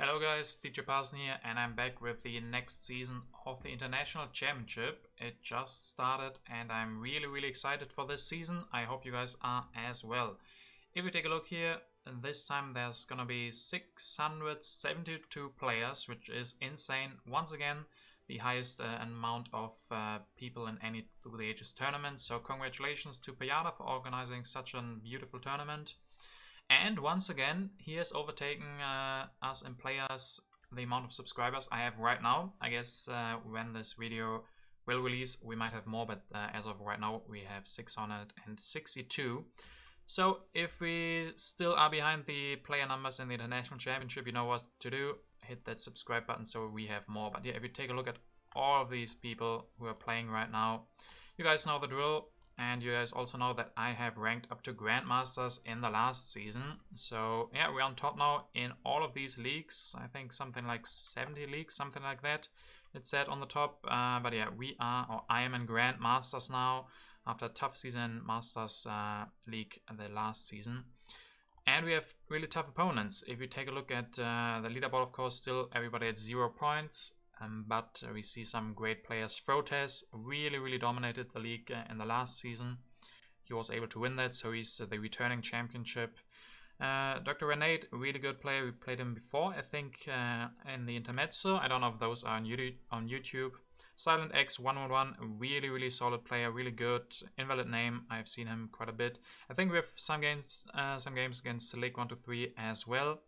Hello guys, DJParson here, and I'm back with the next season of the International Championship. It just started and I'm really excited for this season. I hope you guys are as well. If we take a look here, this time there's gonna be 672 players, which is insane. Once again, the highest amount of people in any Through the Ages tournament. So congratulations to Payada for organizing such a beautiful tournament. And once again, he has overtaken us in players, the amount of subscribers I have right now. I guess when this video will release, we might have more, but as of right now, we have 662. So if we still are behind the player numbers in the International Championship, you know what to do. Hit that subscribe button so we have more. But yeah, if you take a look at all of these people who are playing right now, you guys know the drill. And you guys also know that I have ranked up to Grandmasters in the last season. So yeah, we're on top now in all of these leagues. I think something like 70 leagues, something like that. It said on the top. But yeah, I am in Grandmasters now after a tough season in Masters League the last season. And we have really tough opponents. If you take a look at the leaderboard, of course, still everybody at 0 points. But we see some great players. Frotes really dominated the league in the last season. He was able to win that, so he's the returning championship. Dr. Renate, really good player. We played him before, I think, in the Intermezzo. I don't know if those are on YouTube. Silent X 111, really solid player, really good. Invalid name, I've seen him quite a bit. I think we have some games against League 123 as well.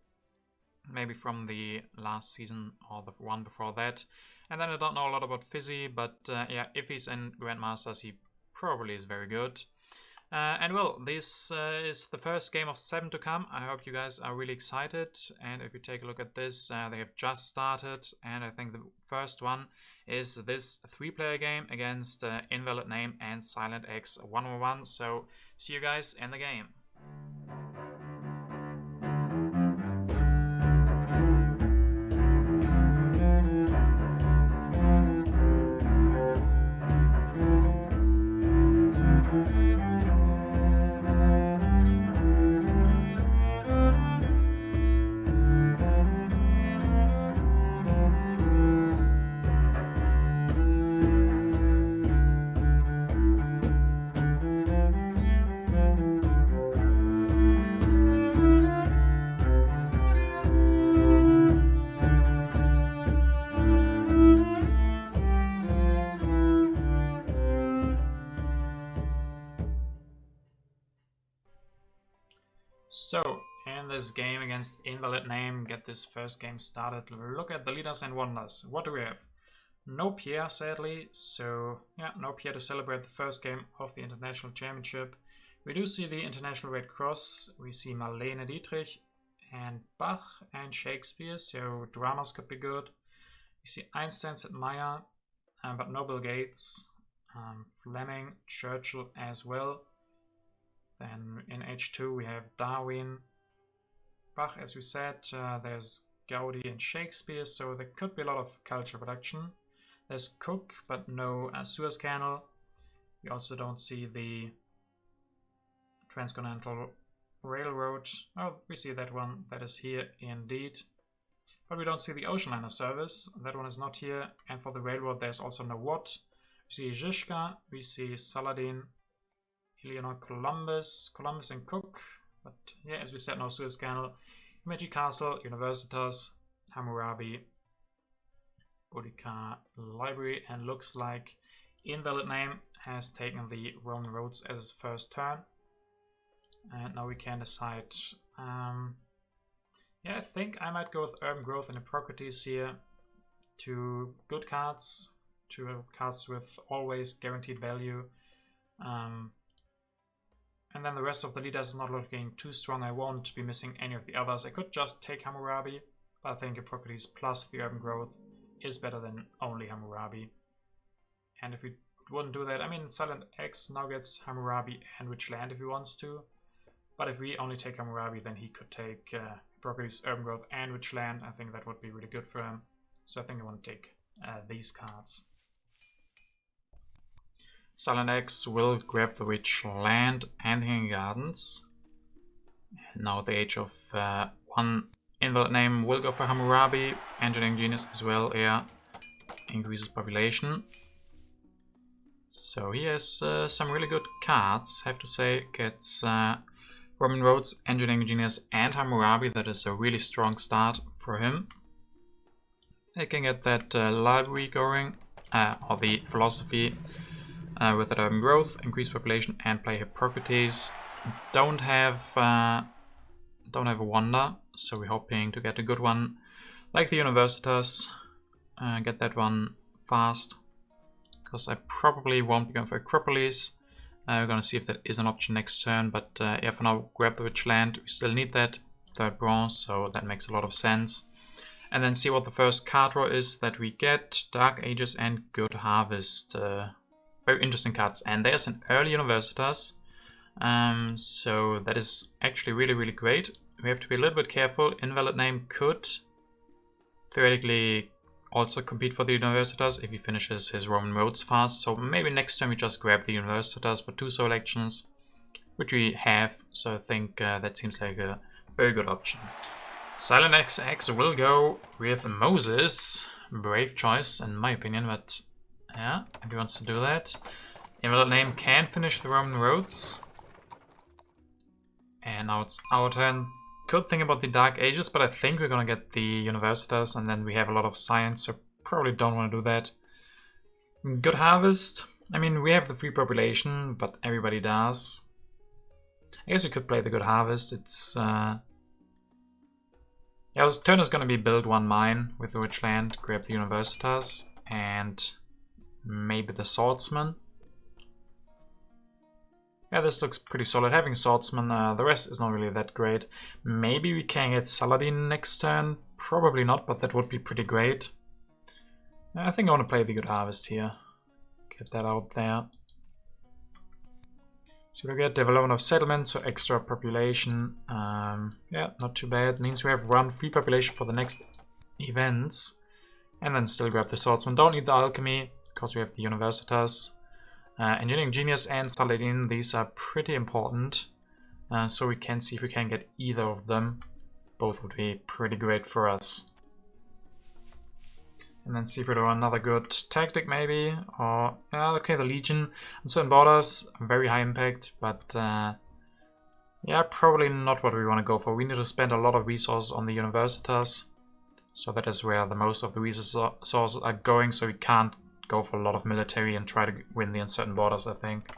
Maybe from the last season or the one before that. And then I don't know a lot about Fizzy, but yeah, if he's in Grandmasters, he probably is very good. And well, this is the first game of 7 to come. I hope you guys are really excited. And if you take a look at this, they have just started. And I think the first one is this 3-player game against Invalid Name and Silent X 101. So see you guys in the game. So, in this game against Invalid Name, get this first game started. Look at the leaders and wonders. What do we have? No Pierre, sadly. So, yeah, no Pierre to celebrate the first game of the International Championship. We do see the International Red Cross. We see Marlene Dietrich and Bach and Shakespeare. So, dramas could be good. We see Einstein and Meyer, but no Bill Gates. Fleming, Churchill as well. Then in H2 we have Darwin, Bach, as we said. There's Gaudi and Shakespeare, so there could be a lot of culture production. There's Cook, but no Suez Canal. We also don't see the Transcontinental Railroad. Oh, we see that one. That is here indeed. But we don't see the Ocean Liner service. That one is not here. And for the railroad, there's also no Watt. We see Zizka, we see Saladin, Eleanor Columbus and Cook, but yeah, as we said, no Suez Canal, Himeji Castle, Universitas, Hammurabi, Boudica Library, and looks like Invalid Name has taken the Roman roads as his first turn. And now we can decide. Yeah, I think I might go with Urban Growth and Hippocrates here. 2 good cards, 2 cards with always guaranteed value. And then the rest of the leaders is not looking too strong. I won't be missing any of the others. I could just take Hammurabi, but I think Hippocrates plus the Urban Growth is better than only Hammurabi. And if we wouldn't do that, I mean, Silent X now gets Hammurabi and Rich Land if he wants to. But if we only take Hammurabi, then he could take Hippocrates, Urban Growth, and Rich Land. I think that would be really good for him. So I think I want to take these cards. Silent X will grab the Rich Land and Hanging Gardens. Now at the age of 1 Invalid name will go for Hammurabi. Engineering Genius as well, yeah. Increases population. So he has some really good cards, have to say. Gets Roman Roads, Engineering Genius and Hammurabi. That is a really strong start for him. He can get that library going, or the philosophy with that urban growth, increased population and play Hippocrates. Don't have a wonder, so we're hoping to get a good one like the Universitas. Get that one fast, because I probably won't be going for Acropolis. We're gonna see if that is an option next turn, but yeah, for now, grab the rich land. We still need that third bronze, so that makes a lot of sense. And then see what the first card draw is that we get. Dark Ages and Good Harvest. Very interesting cards. And there's an early Universitas. So that is actually really, really great. We have to be a little bit careful. Invalid name could theoretically also compete for the Universitas if he finishes his Roman roads fast. So maybe next time we just grab the Universitas for 2 selections, which we have. So I think that seems like a very good option. Silent XX will go with Moses. Brave choice in my opinion, but yeah, if he wants to do that. Invalid name can finish the Roman roads. And now it's our turn. Could think about the Dark Ages, but I think we're gonna get the Universitas, and then we have a lot of science, so probably don't want to do that. Good Harvest. I mean, we have the free population, but everybody does. I guess we could play the Good Harvest. It's yeah, his turn is gonna be build 1 mine with the rich land, grab the Universitas, and maybe the Swordsman. Yeah, this looks pretty solid. Having Swordsman, the rest is not really that great. Maybe we can get Saladin next turn. Probably not, but that would be pretty great. I think I want to play the Good Harvest here. Get that out there. So we get development of settlement, so extra population. Yeah, not too bad. Means we have 1 free population for the next events. And then still grab the Swordsman. Don't need the Alchemy, because we have the Universitas. Engineering Genius and Saladin, these are pretty important. So we can see if we can get either of them. Both would be pretty great for us. And then see if we do another good tactic maybe. Or, okay, the Legion. Uncertain borders, very high impact, but yeah, probably not what we want to go for. We need to spend a lot of resources on the Universitas. So that is where the most of the resources are going, so we can't go for a lot of military and try to win the Uncertain Borders, I think.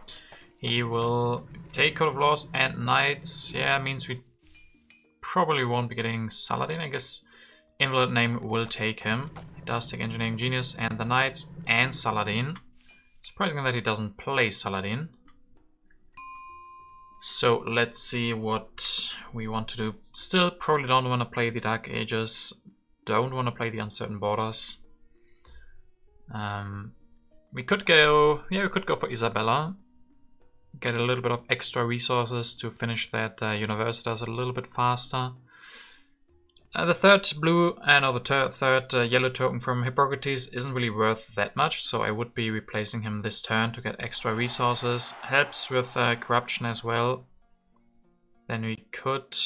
He will take Code of Laws and Knights. Yeah, means we probably won't be getting Saladin. I guess Invalid name will take him. He does take Engineering Genius and the Knights and Saladin. Surprising that he doesn't play Saladin. So let's see what we want to do. Still probably don't want to play the Dark Ages. Don't want to play the Uncertain Borders. We could go, yeah, we could go for Isabella. Get a little bit of extra resources to finish that Universitas a little bit faster. The third blue, the third yellow token from Hippocrates isn't really worth that much, so I would be replacing him this turn to get extra resources. Helps with corruption as well. Then we could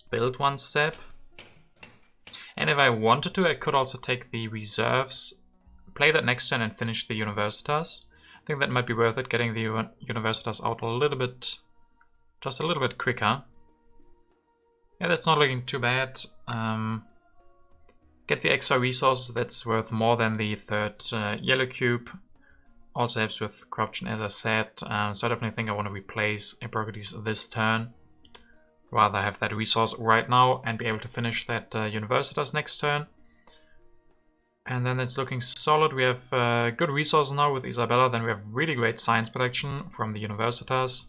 build 1 step. And if I wanted to, I could also take the reserves, play that next turn and finish the Universitas. I think that might be worth it, getting the Universitas out a little bit, just a little bit quicker. Yeah, that's not looking too bad. Get the extra resources, that's worth more than the third yellow cube. Also helps with corruption, as I said. So I definitely think I want to replace Hippocrates this turn. Rather have that resource right now and be able to finish that Universitas next turn. And then it's looking solid. We have good resources now with Isabella. Then we have really great science production from the Universitas.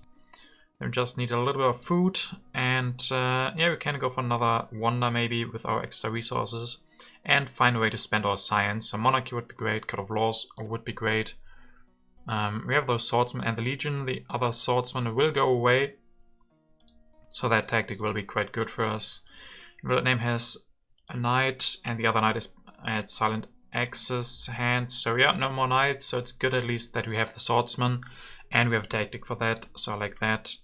Then we just need a little bit of food. And yeah, we can go for another wonder maybe with our extra resources. And find a way to spend our science. So Monarchy would be great. Code of Laws would be great. We have those swordsmen and the Legion. The other swordsman will go away. So that tactic will be quite good for us. The name has a knight, and the other knight is at Silent X's hand. So yeah, no more knights, so it's good at least that we have the swordsman, and we have a tactic for that, so I like that.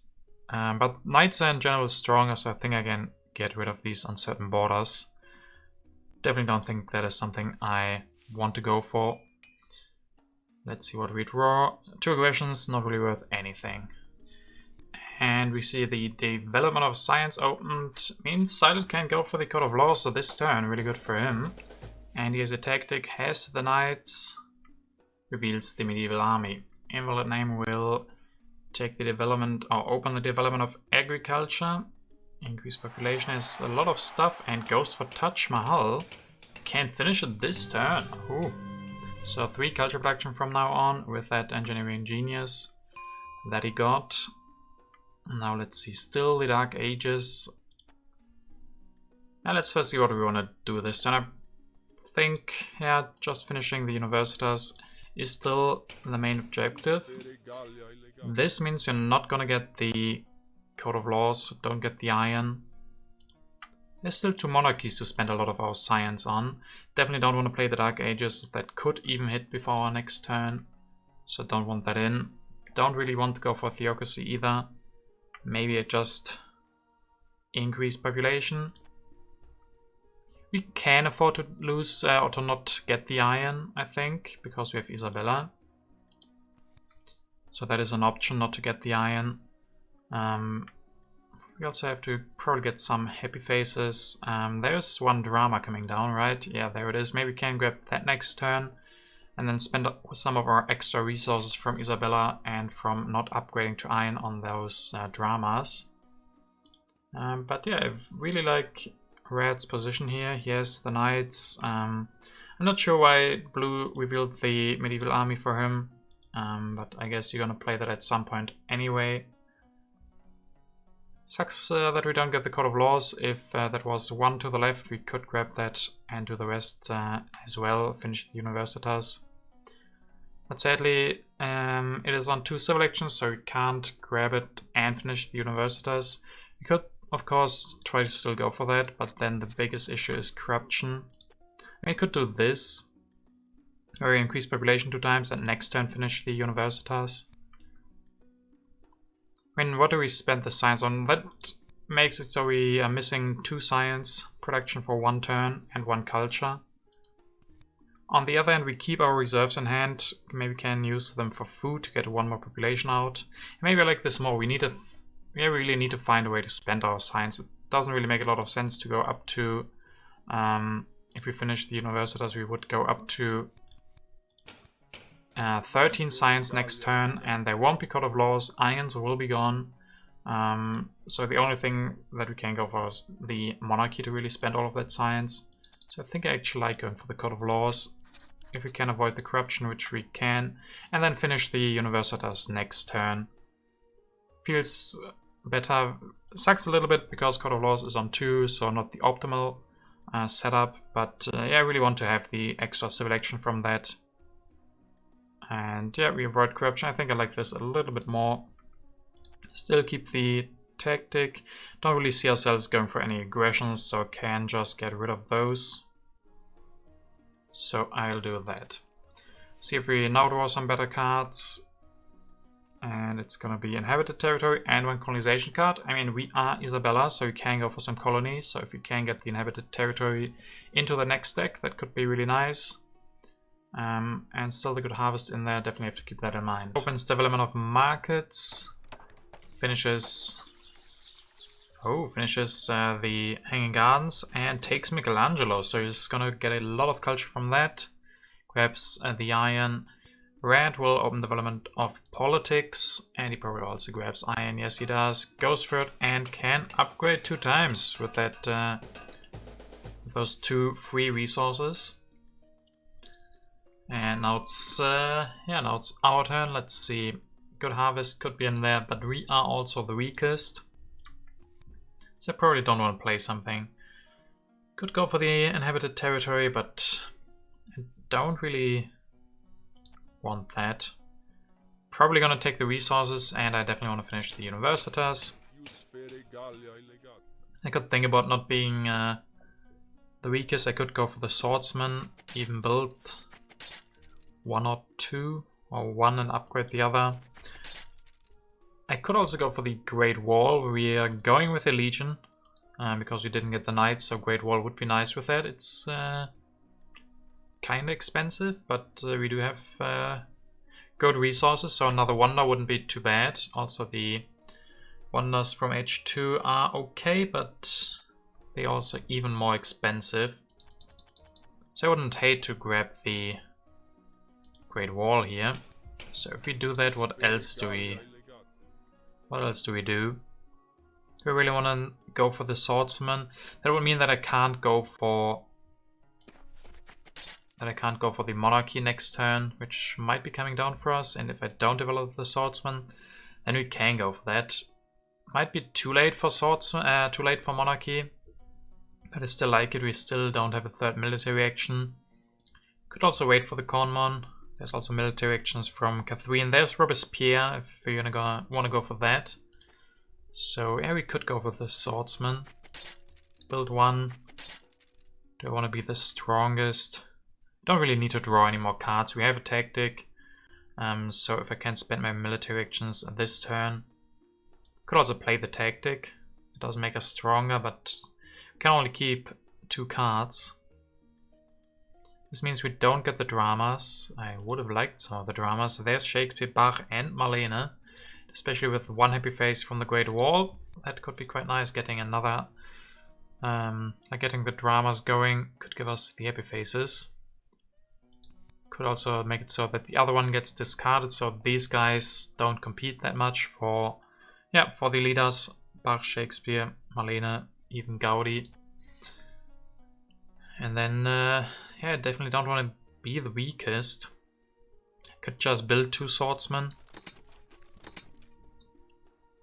But knights are in general stronger, so I think I can get rid of these uncertain borders. Definitely don't think that is something I want to go for. Let's see what we draw. 2 aggressions, not really worth anything. And we see the development of science opened. Means Silent can go for the Code of Laws, so this turn, really good for him. And he has a tactic, has the knights, reveals the medieval army. Invalid name will take the development, or open the development of agriculture. Increase population has a lot of stuff, and goes for Taj Mahal. Can finish it this turn. Ooh. So 3 culture production from now on, with that engineering genius that he got. Now let's see, still the Dark Ages. Now let's first see what we want to do this turn. I think, yeah, just finishing the Universitas is still the main objective. This means you're not gonna get the Code of Laws, don't get the Iron. There's still 2 monarchies to spend a lot of our science on. Definitely don't want to play the Dark Ages, that could even hit before our next turn. So don't want that in. Don't really want to go for Theocracy either. Maybe just increase population. We can afford to lose or to not get the Iron, I think, because we have Isabella. So that is an option, not to get the Iron. We also have to probably get some happy faces. There's 1 drama coming down, right? Yeah, there it is. Maybe we can grab that next turn and then spend some of our extra resources from Isabella and from not upgrading to Iron on those dramas. But yeah, I really like Red's position here. He has the knights. I'm not sure why Blue revealed the medieval army for him, but I guess you're gonna play that at some point anyway. Sucks that we don't get the Code of Laws. If that was 1 to the left, we could grab that and do the rest as well, finish the Universitas. But sadly, it is on 2 civil actions, so we can't grab it and finish the Universitas. We could, of course, try to still go for that, but then the biggest issue is corruption. We could do this, or increase population 2 times, and next turn finish the Universitas. I mean, what do we spend the science on? That makes it so we are missing 2 science production for 1 turn and 1 culture. On the other hand, we keep our reserves in hand. Maybe we can use them for food to get 1 more population out. Maybe I like this more. We really need to find a way to spend our science. It doesn't really make a lot of sense to go up to, if we finish the Universitas, we would go up to 13 science next turn, and there won't be Code of Laws. Irons will be gone. So the only thing that we can go for is the monarchy to really spend all of that science. So I think I actually like going for the Code of Laws, if we can avoid the corruption, which we can, and then finish the Universitas next turn. Feels better. Sucks a little bit because Code of Laws is on 2, so not the optimal setup, but yeah, I really want to have the extra civil action from that. And yeah, we avoid corruption. I think I like this a little bit more. Still keep the tactic. Don't really see ourselves going for any aggressions, so can just get rid of those. So I'll do that. See if we now draw some better cards. And it's gonna be inhabited territory and 1 colonization card. I mean, we are Isabella, so we can go for some colonies. So if we can get the inhabited territory into the next deck, that could be really nice. And still the good harvest in there, definitely have to keep that in mind. Opens development of markets, finishes the Hanging Gardens and takes Michelangelo, so he's gonna get a lot of culture from that. Grabs the Iron. Red will open development of politics, and he probably also grabs Iron, yes he does. Goes for it and can upgrade 2 times with that, with those 2 free resources. And now it's now it's our turn. Let's see. Good harvest could be in there, but we are also the weakest. So I probably don't want to play something. Could go for the inhabited territory, but I don't really want that. Probably gonna take the resources, and I definitely want to finish the Universitas. I could think about not being the weakest. I could go for the Swordsman, even build 1 or 2, or 1 and upgrade the other. I could also go for the Great Wall. We are going with the Legion. because we didn't get the knights, so Great Wall would be nice with that. It's kind of expensive, but we do have good resources, so another wonder wouldn't be too bad. Also the wonders from H2 are okay, but they're also even more expensive. So I wouldn't hate to grab the Great Wall here. So if we do that, what else do we do? Do we really want to go for the swordsman? That would mean that I can't go for the monarchy next turn, which might be coming down for us. And if I don't develop the swordsman, then we can go for that. Might be too late for swordsman, too late for monarchy, but I still like it. We still don't have a third military action. Could also wait for the Cornmon. There's also military actions from Catherine. There's Robespierre if you're gonna want to go for that. So yeah, we could go for the swordsman. Build one. Do I want to be the strongest? Don't really need to draw any more cards. We have a tactic. So if I can spend my military actions this turn, could also play the tactic. It does make us stronger, but we can only keep 2 cards. This means we don't get the dramas. I would have liked some of the dramas. There's Shakespeare, Bach and Marlene. Especially with one happy face from the Great Wall. That could be quite nice. Getting another, like getting the dramas going could give us the happy faces. Could also make it so that the other one gets discarded, so these guys don't compete that much for, yeah, for the leaders. Bach, Shakespeare, Marlene, even Gaudi. And then, yeah, I definitely don't want to be the weakest. Could just build 2 swordsmen.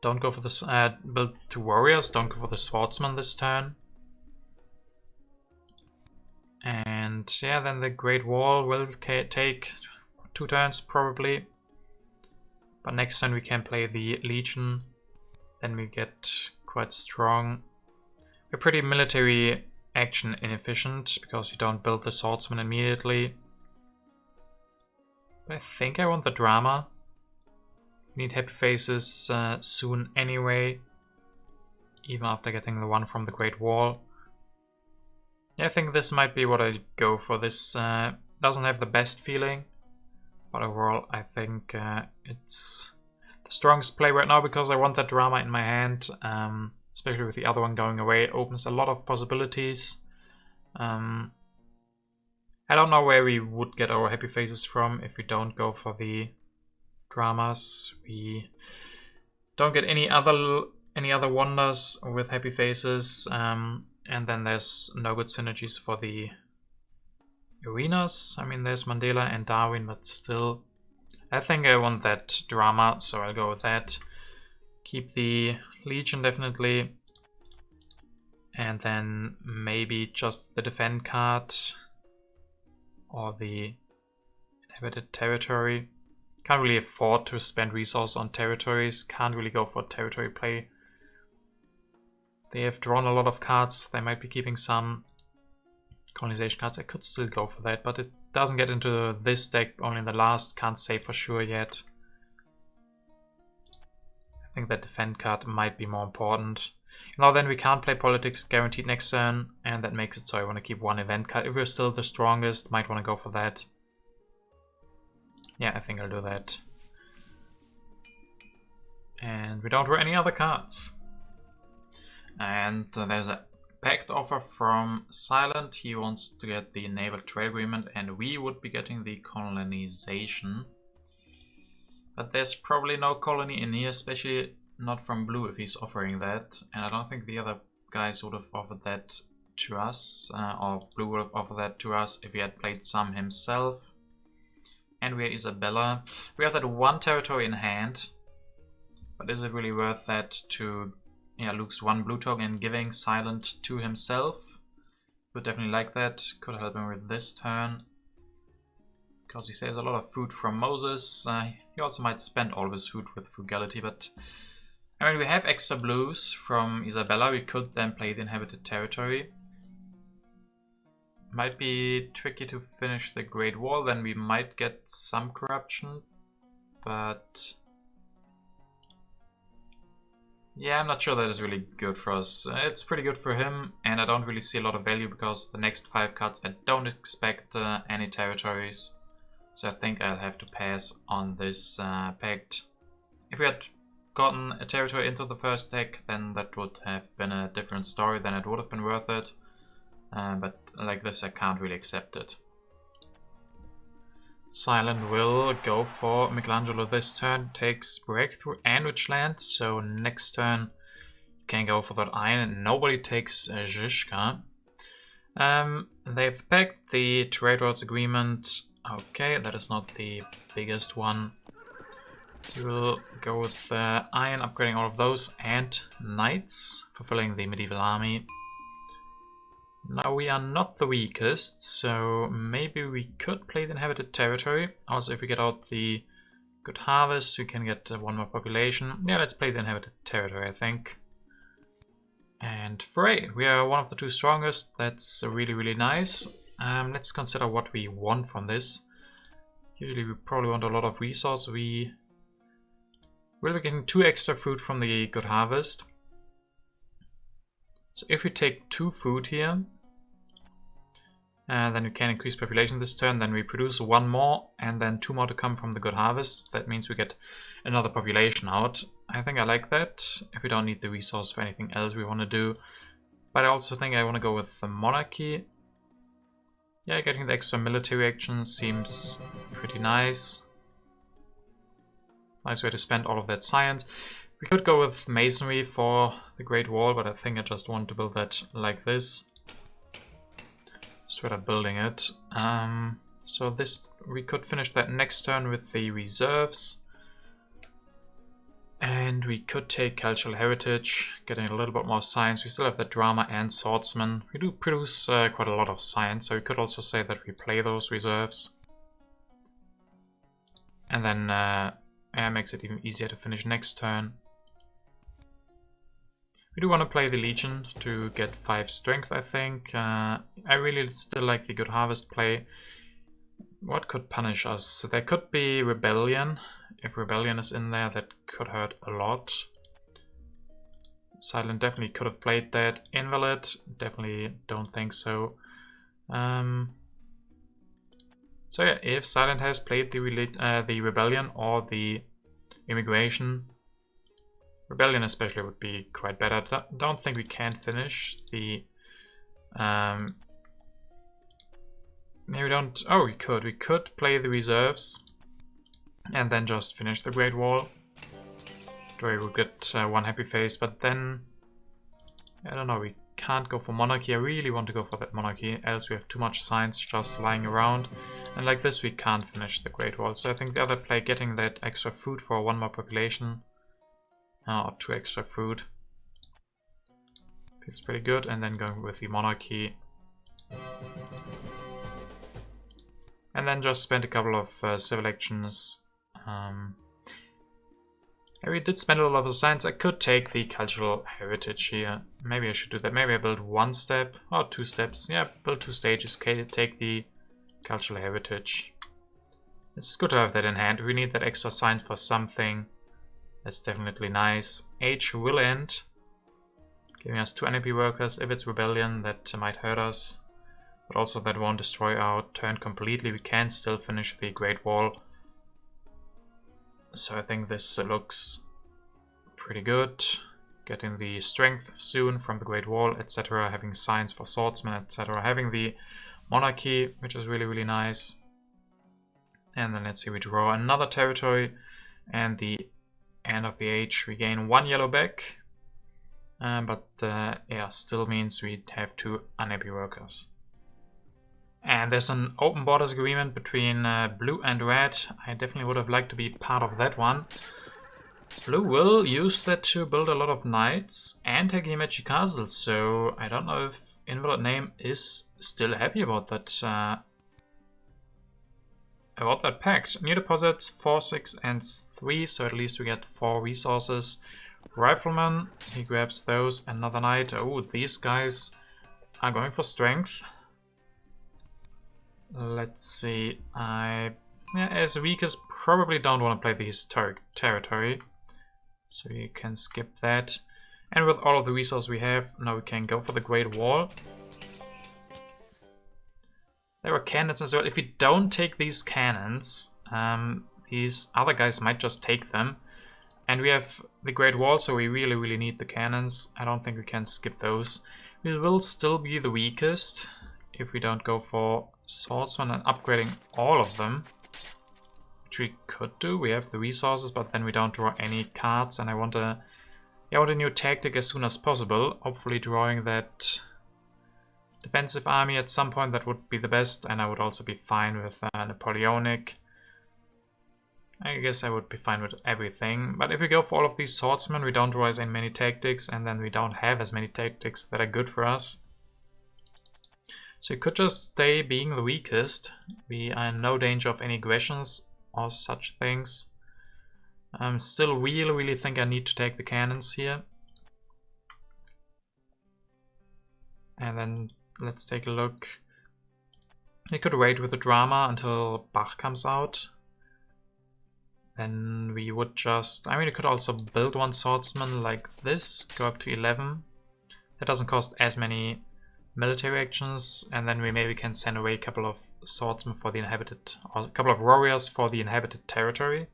Don't go for the build 2 warriors. Don't go for the swordsman this turn. And yeah, then the Great Wall will take 2 turns probably. But next turn we can play the Legion. Then we get quite strong. We're pretty military action inefficient because you don't build the swordsman immediately. But I think I want the drama. We need happy faces soon anyway. Even after getting the one from the Great Wall. Yeah, I think this might be what I go for. This doesn't have the best feeling. But overall, I think it's the strongest play right now because I want that drama in my hand. Especially with the other one going away. It opens a lot of possibilities. I don't know where we would get our happy faces from if we don't go for the dramas. We don't get any other wonders with happy faces. And then there's no good synergies for the arenas. I mean, there's Mandela and Darwin, but still, I think I want that drama, so I'll go with that. Keep the Legion definitely, and then maybe just the defend card or the inhabited territory. Can't really afford to spend resource on territories. Can't really go for territory play. They have drawn a lot of cards. They might be keeping some colonization cards. I could still go for that, but it doesn't get into this deck, only in the last. Can't say for sure yet. I think that defend card might be more important. Now then we can't play politics guaranteed next turn, and that makes it so I want to keep 1 event card. If we're still the strongest, might want to go for that. Yeah, I think I'll do that. And we don't draw any other cards. And there's a pact offer from Silent. He wants to get the naval trade agreement, and we would be getting the colonization. But there's probably no colony in here, especially not from blue if he's offering that. And I don't think the other guys would have offered that to us, or blue would have offered that to us if he had played some himself. And we are Isabella. We have that 1 territory in hand, but is it really worth that to lose 1 blue token and giving Silent to himself? Would definitely like that. Could help him with this turn, because he saves a lot of food from Moses. He also might spend all of his food with frugality, but I mean, we have extra blues from Isabella. We could then play the inhabited territory. Might be tricky to finish the Great Wall, then we might get some corruption, but Yeah, I'm not sure that is really good for us. It's pretty good for him, and I don't really see a lot of value because the next 5 cards I don't expect any territories. So I think I'll have to pass on this pact. If we had gotten a territory into the first deck, then that would have been a different story, then it would have been worth it. But like this I can't really accept it. Silent will go for Michelangelo this turn, takes Breakthrough and Witchland, so next turn can go for that Iron. Nobody takes Zizka. They've packed the Trade Routes Agreement. Okay, that is not the biggest one. We'll go with Iron, upgrading all of those, and Knights, fulfilling the Medieval Army. Now we are not the weakest, so maybe we could play the Inhabited Territory. Also, if we get out the Good Harvest, we can get one more population. Yeah, let's play the Inhabited Territory, I think. And Fray, we are one of the 2 strongest. That's really, really nice. Let's consider what we want from this. Usually we probably want a lot of resource. We will be getting 2 extra food from the Good Harvest. So if we take 2 food here, then we can increase population this turn, then we produce 1 more, and then 2 more to come from the Good Harvest. That means we get another population out. I think I like that, if we don't need the resource for anything else we want to do. But I also think I want to go with the Monarchy. Yeah, getting the extra military action seems pretty nice. Nice way to spend all of that science. We could go with Masonry for the Great Wall, but I think I just want to build that like this. Straight up building it. So this, we could finish that next turn with the reserves. And we could take Cultural Heritage, getting a little bit more science. We still have the Drama and Swordsman. We do produce quite a lot of science, so we could also say that we play those reserves. And then it makes it even easier to finish next turn. We do want to play the Legion to get 5 strength, I think. I really still like the Good Harvest play. What could punish us? There could be Rebellion. If Rebellion is in there, that could hurt a lot. Silent definitely could have played that. Invalid, definitely don't think so. So yeah, if Silent has played the Rebellion or the Immigration, Rebellion especially would be quite bad. I don't think we can finish the... maybe we don't... Oh, we could. We could play the reserves and then just finish the Great Wall. We would get 1 happy face, but then... I don't know, we can't go for Monarchy. I really want to go for that Monarchy, else we have too much science just lying around. And like this we can't finish the Great Wall. So I think the other play, getting that extra food for 1 more population, or 2 extra food, feels pretty good. And then going with the Monarchy. And then just spend a couple of civil actions. We did spend a lot of science. I could take the Cultural Heritage here. Maybe I should do that. Maybe I build 1 step or 2 steps. Yeah, build 2 stages. Take the Cultural Heritage. It's good to have that in hand. We need that extra science for something. That's definitely nice. Age will end, giving us 2 NAP workers. If it's Rebellion, that might hurt us. But also that won't destroy our turn completely. We can still finish the Great Wall. So I think this looks pretty good. Getting the strength soon from the Great Wall, etc. Having science for swordsmen, etc. Having the Monarchy, which is really, really nice. And then let's see, we draw another territory. And the end of the age, we gain 1 yellow back. But yeah, still means we have 2 unhappy workers. And there's an open borders agreement between blue and red. I definitely would have liked to be part of that one. Blue will use that to build a lot of knights and take a magic castle. So I don't know if Invalid Name is still happy about that. Pact. New deposits 4, 6, and 3. So at least we get 4 resources. Rifleman, he grabs those. Another knight. Oh, these guys are going for strength. Let's see, as weak as probably don't want to play the historic territory. So you can skip that. And with all of the resources we have, now we can go for the Great Wall. There are cannons as well. If we don't take these cannons, these other guys might just take them. And we have the Great Wall, so we really need the cannons. I don't think we can skip those. We will still be the weakest if we don't go for Swordsman and upgrading all of them. Which we could do. We have the resources, but then we don't draw any cards. And I want a new tactic as soon as possible. Hopefully drawing that defensive army at some point, that would be the best. And I would also be fine with Napoleonic. I guess I would be fine with everything. But if we go for all of these swordsmen, we don't draw as many tactics, and then we don't have as many tactics that are good for us. So you could just stay being the weakest. We are in no danger of any aggressions or such things. I still really think I need to take the cannons here. And then let's take a look. We could wait with the drama until Bach comes out. Then we would just... I mean, you could also build one swordsman like this, go up to 11. That doesn't cost as many military actions, and then we maybe can send away a couple of swordsmen for the inhabited... or a couple of warriors for the inhabited territory.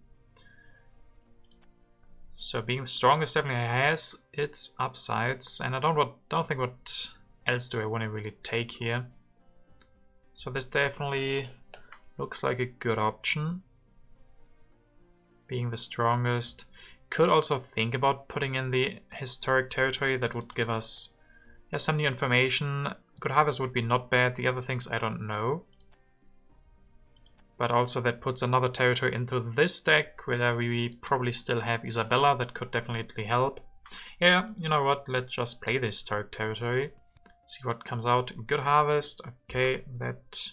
So being the strongest definitely has its upsides, and I don't think what else do I want to really take here. So this definitely looks like a good option. Being the strongest. Could also think about putting in the historic territory. That would give us some new information. Good harvest would be not bad. The other things I don't know. But also that puts another territory into this deck where we probably still have Isabella. That could definitely help. Yeah, you know what? Let's just play the historic territory. See what comes out. Good harvest. Okay, that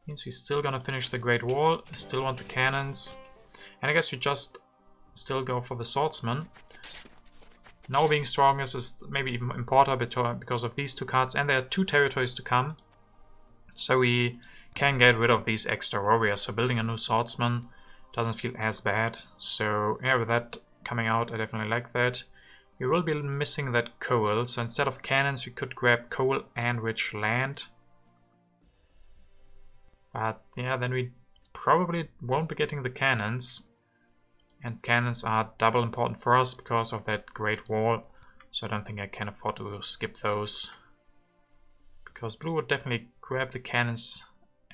means we're still gonna finish the Great Wall. Still want the cannons. And I guess we just still go for the swordsman. Now being strongest is maybe even important because of these two cards, and there are 2 territories to come. So we can get rid of these extra warriors. So building a new swordsman doesn't feel as bad. So yeah, with that coming out, I definitely like that. We will be missing that coal. So instead of cannons, we could grab coal and rich land. But yeah, then we probably won't be getting the cannons. And cannons are double important for us because of that Great Wall. So I don't think I can afford to skip those. Because blue would definitely grab the cannons,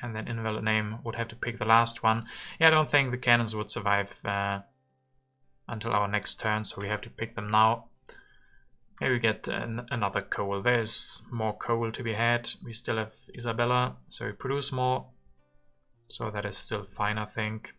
and then invalid name would have to pick the last one. Yeah, I don't think the cannons would survive until our next turn, so we have to pick them now. Maybe we get another coal. There's more coal to be had. We still have Isabella, so we produce more. So that is still fine, I think.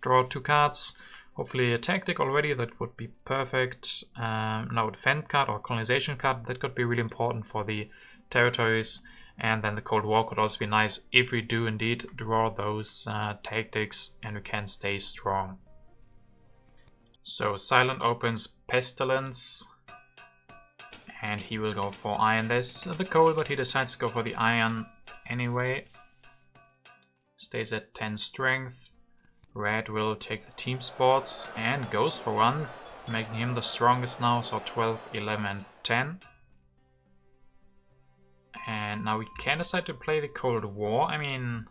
Draw 2 cards. Hopefully a tactic already, that would be perfect. Now a defend card or colonization card, that could be really important for the territories. And then the Cold War could also be nice if we do indeed draw those tactics and we can stay strong. So Silent opens Pestilence. And he will go for iron. There's the coal, but he decides to go for the iron anyway. Stays at 10 strength. Red will take the team sports and goes for one, making him the strongest now, so 12, 11 and 10. And now we can decide to play the Cold War. I mean,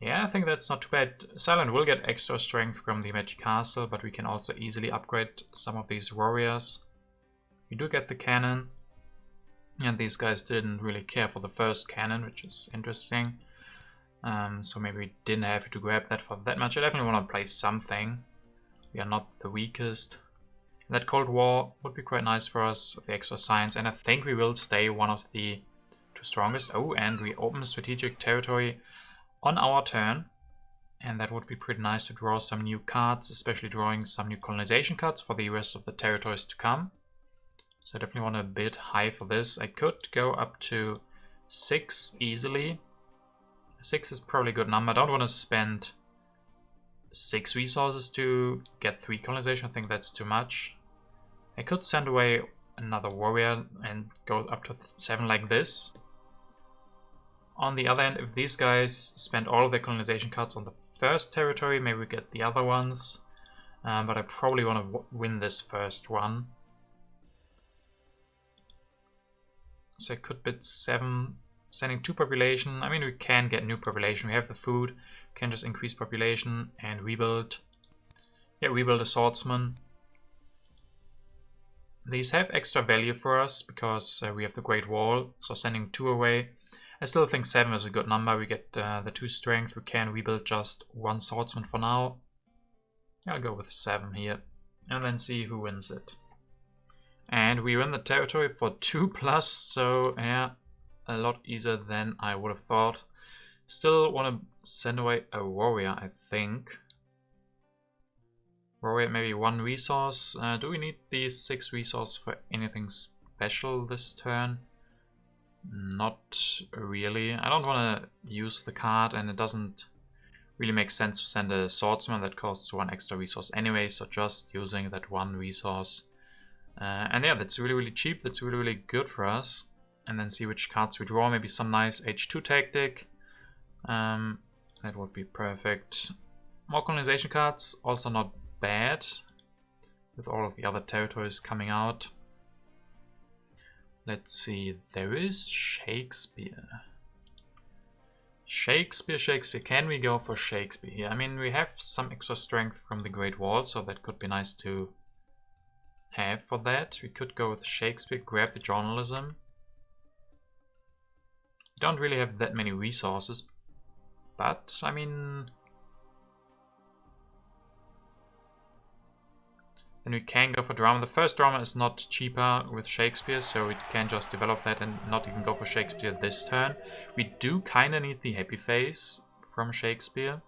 yeah, I think that's not too bad. Silent will get extra strength from the Magic Castle, but we can also easily upgrade some of these warriors. We do get the cannon, and these guys didn't really care for the first cannon, which is interesting. So maybe we didn't have to grab that for that much. I definitely want to play something. We are not the weakest. That Cold War would be quite nice for us, the extra science, and I think we will stay one of the 2 strongest. Oh, and we open strategic territory on our turn. And that would be pretty nice to draw some new cards, especially drawing some new colonization cards for the rest of the territories to come. So I definitely want a bit high for this. I could go up to 6 easily. 6 is probably a good number. I don't want to spend 6 resources to get 3 colonization. I think that's too much. I could send away another warrior and go up to 7 like this. On the other hand, if these guys spend all of their colonization cards on the first territory, maybe we get the other ones. But I probably want to win this first one. So I could bid 7, sending 2 population. I mean, we can get new population. We have the food. We can just increase population and rebuild. Yeah, rebuild a swordsman. These have extra value for us because we have the Great Wall. So sending 2 away. I still think 7 is a good number. We get the 2 strength. We can rebuild just 1 swordsman for now. I'll go with 7 here. And then see who wins it. And we win the territory for 2+, so yeah, a lot easier than I would have thought. Still want to send away a warrior, I think. Warrior, maybe 1 resource. Do we need these 6 resources for anything special this turn? Not really. I don't want to use the card, and it doesn't really make sense to send a swordsman that costs 1 extra resource anyway, so just using that 1 resource. And yeah, that's really cheap. That's really good for us. And then see which cards we draw. Maybe some nice H2 tactic. That would be perfect. More colonization cards, also not bad. With all of the other territories coming out. Let's see, there is Shakespeare. Shakespeare. Can we go for Shakespeare here? I mean, we have some extra strength from the Great Wall, so that could be nice to have for that. We could go with Shakespeare, grab the journalism. We don't really have that many resources, but I mean, then we can go for drama. The first drama is not cheaper with Shakespeare, so we can just develop that and not even go for Shakespeare this turn. We do kind of need the happy face from Shakespeare,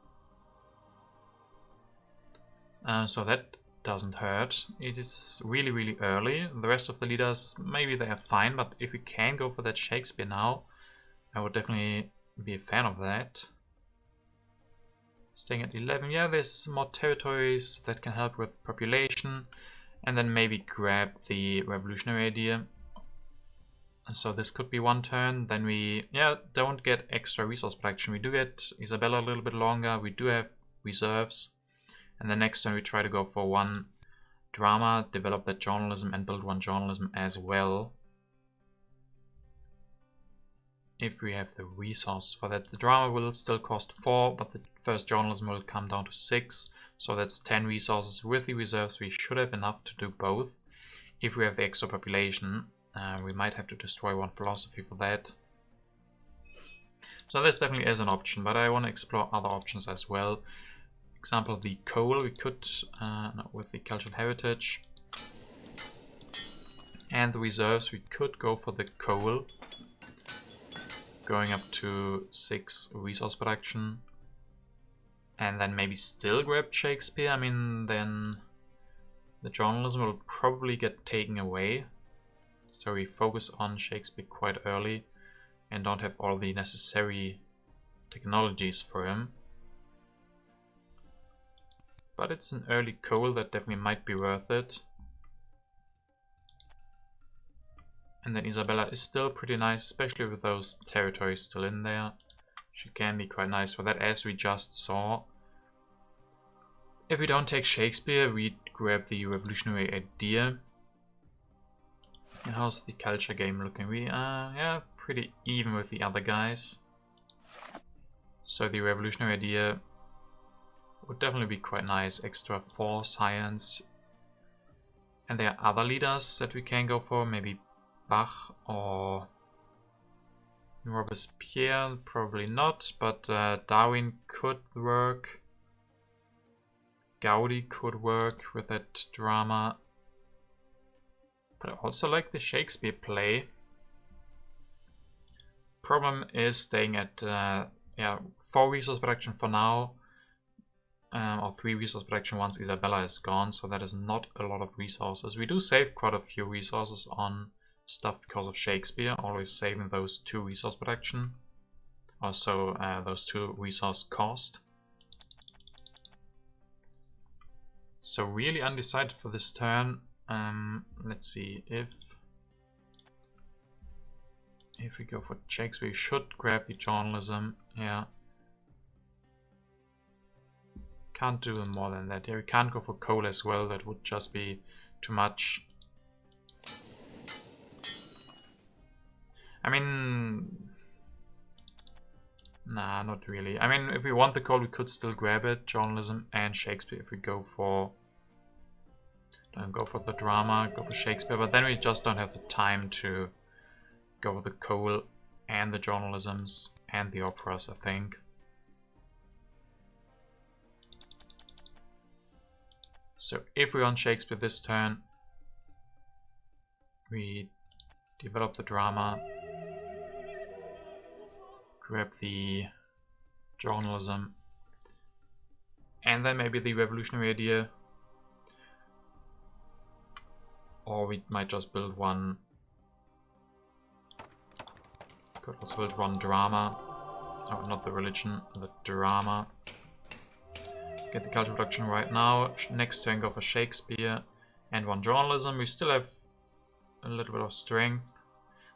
so that doesn't hurt. It is really early. The rest of the leaders, maybe they are fine, but if we can go for that Shakespeare now, I would definitely be a fan of that. Staying at 11, yeah, there's more territories that can help with population, and then maybe grab the revolutionary idea. So this could be 1 turn. Then we, yeah, don't get extra resource production. We do get Isabella a little bit longer. We do have reserves. And the next turn we try to go for 1 drama, develop that journalism and build 1 journalism as well. If we have the resource for that. The drama will still cost 4, but the first journalism will come down to 6. So that's 10 resources. With the reserves we should have enough to do both. If we have the extra population, we might have to destroy 1 philosophy for that. So this definitely is an option, but I want to explore other options as well. Example, the coal we could, no, with the cultural heritage. And the reserves, we could go for the coal. Going up to 6 resource production. And then maybe still grab Shakespeare. I mean, then the journalism will probably get taken away. So we focus on Shakespeare quite early and don't have all the necessary technologies for him. But it's an early coal that definitely might be worth it. And then Isabella is still pretty nice, especially with those territories still in there. She can be quite nice for that, as we just saw. If we don't take Shakespeare, we grab the revolutionary idea. And how's the culture game looking? We are, yeah, pretty even with the other guys. So the revolutionary idea would definitely be quite nice. Extra 4 science. And there are other leaders that we can go for. Maybe Bach or Robespierre. Probably not. But Darwin could work. Gaudi could work with that drama. But I also like the Shakespeare play. Problem is staying at yeah, 4 resource production for now. Or 3 resource production once Isabella is gone, so that is not a lot of resources. We do save quite a few resources on stuff because of Shakespeare, always saving those 2 resource production. Also those 2 resource cost. So really undecided for this turn. Let's see, if we go for Shakespeare, we should grab the journalism, yeah. Can't do more than that. Yeah, we can't go for coal as well. That would just be too much. I mean, nah, not really. I mean, if we want the coal, we could still grab it. Journalism and Shakespeare. If we go for, don't go for the drama, go for Shakespeare. But then we just don't have the time to go for the coal and the journalisms and the operas, I think. So if we want Shakespeare this turn, we develop the drama, grab the journalism, and then maybe the revolutionary idea. Or we might just build one. Could also build one drama. Oh, not the religion, the drama. Get the culture production right now. Next turn go for Shakespeare and one journalism. We still have a little bit of strength.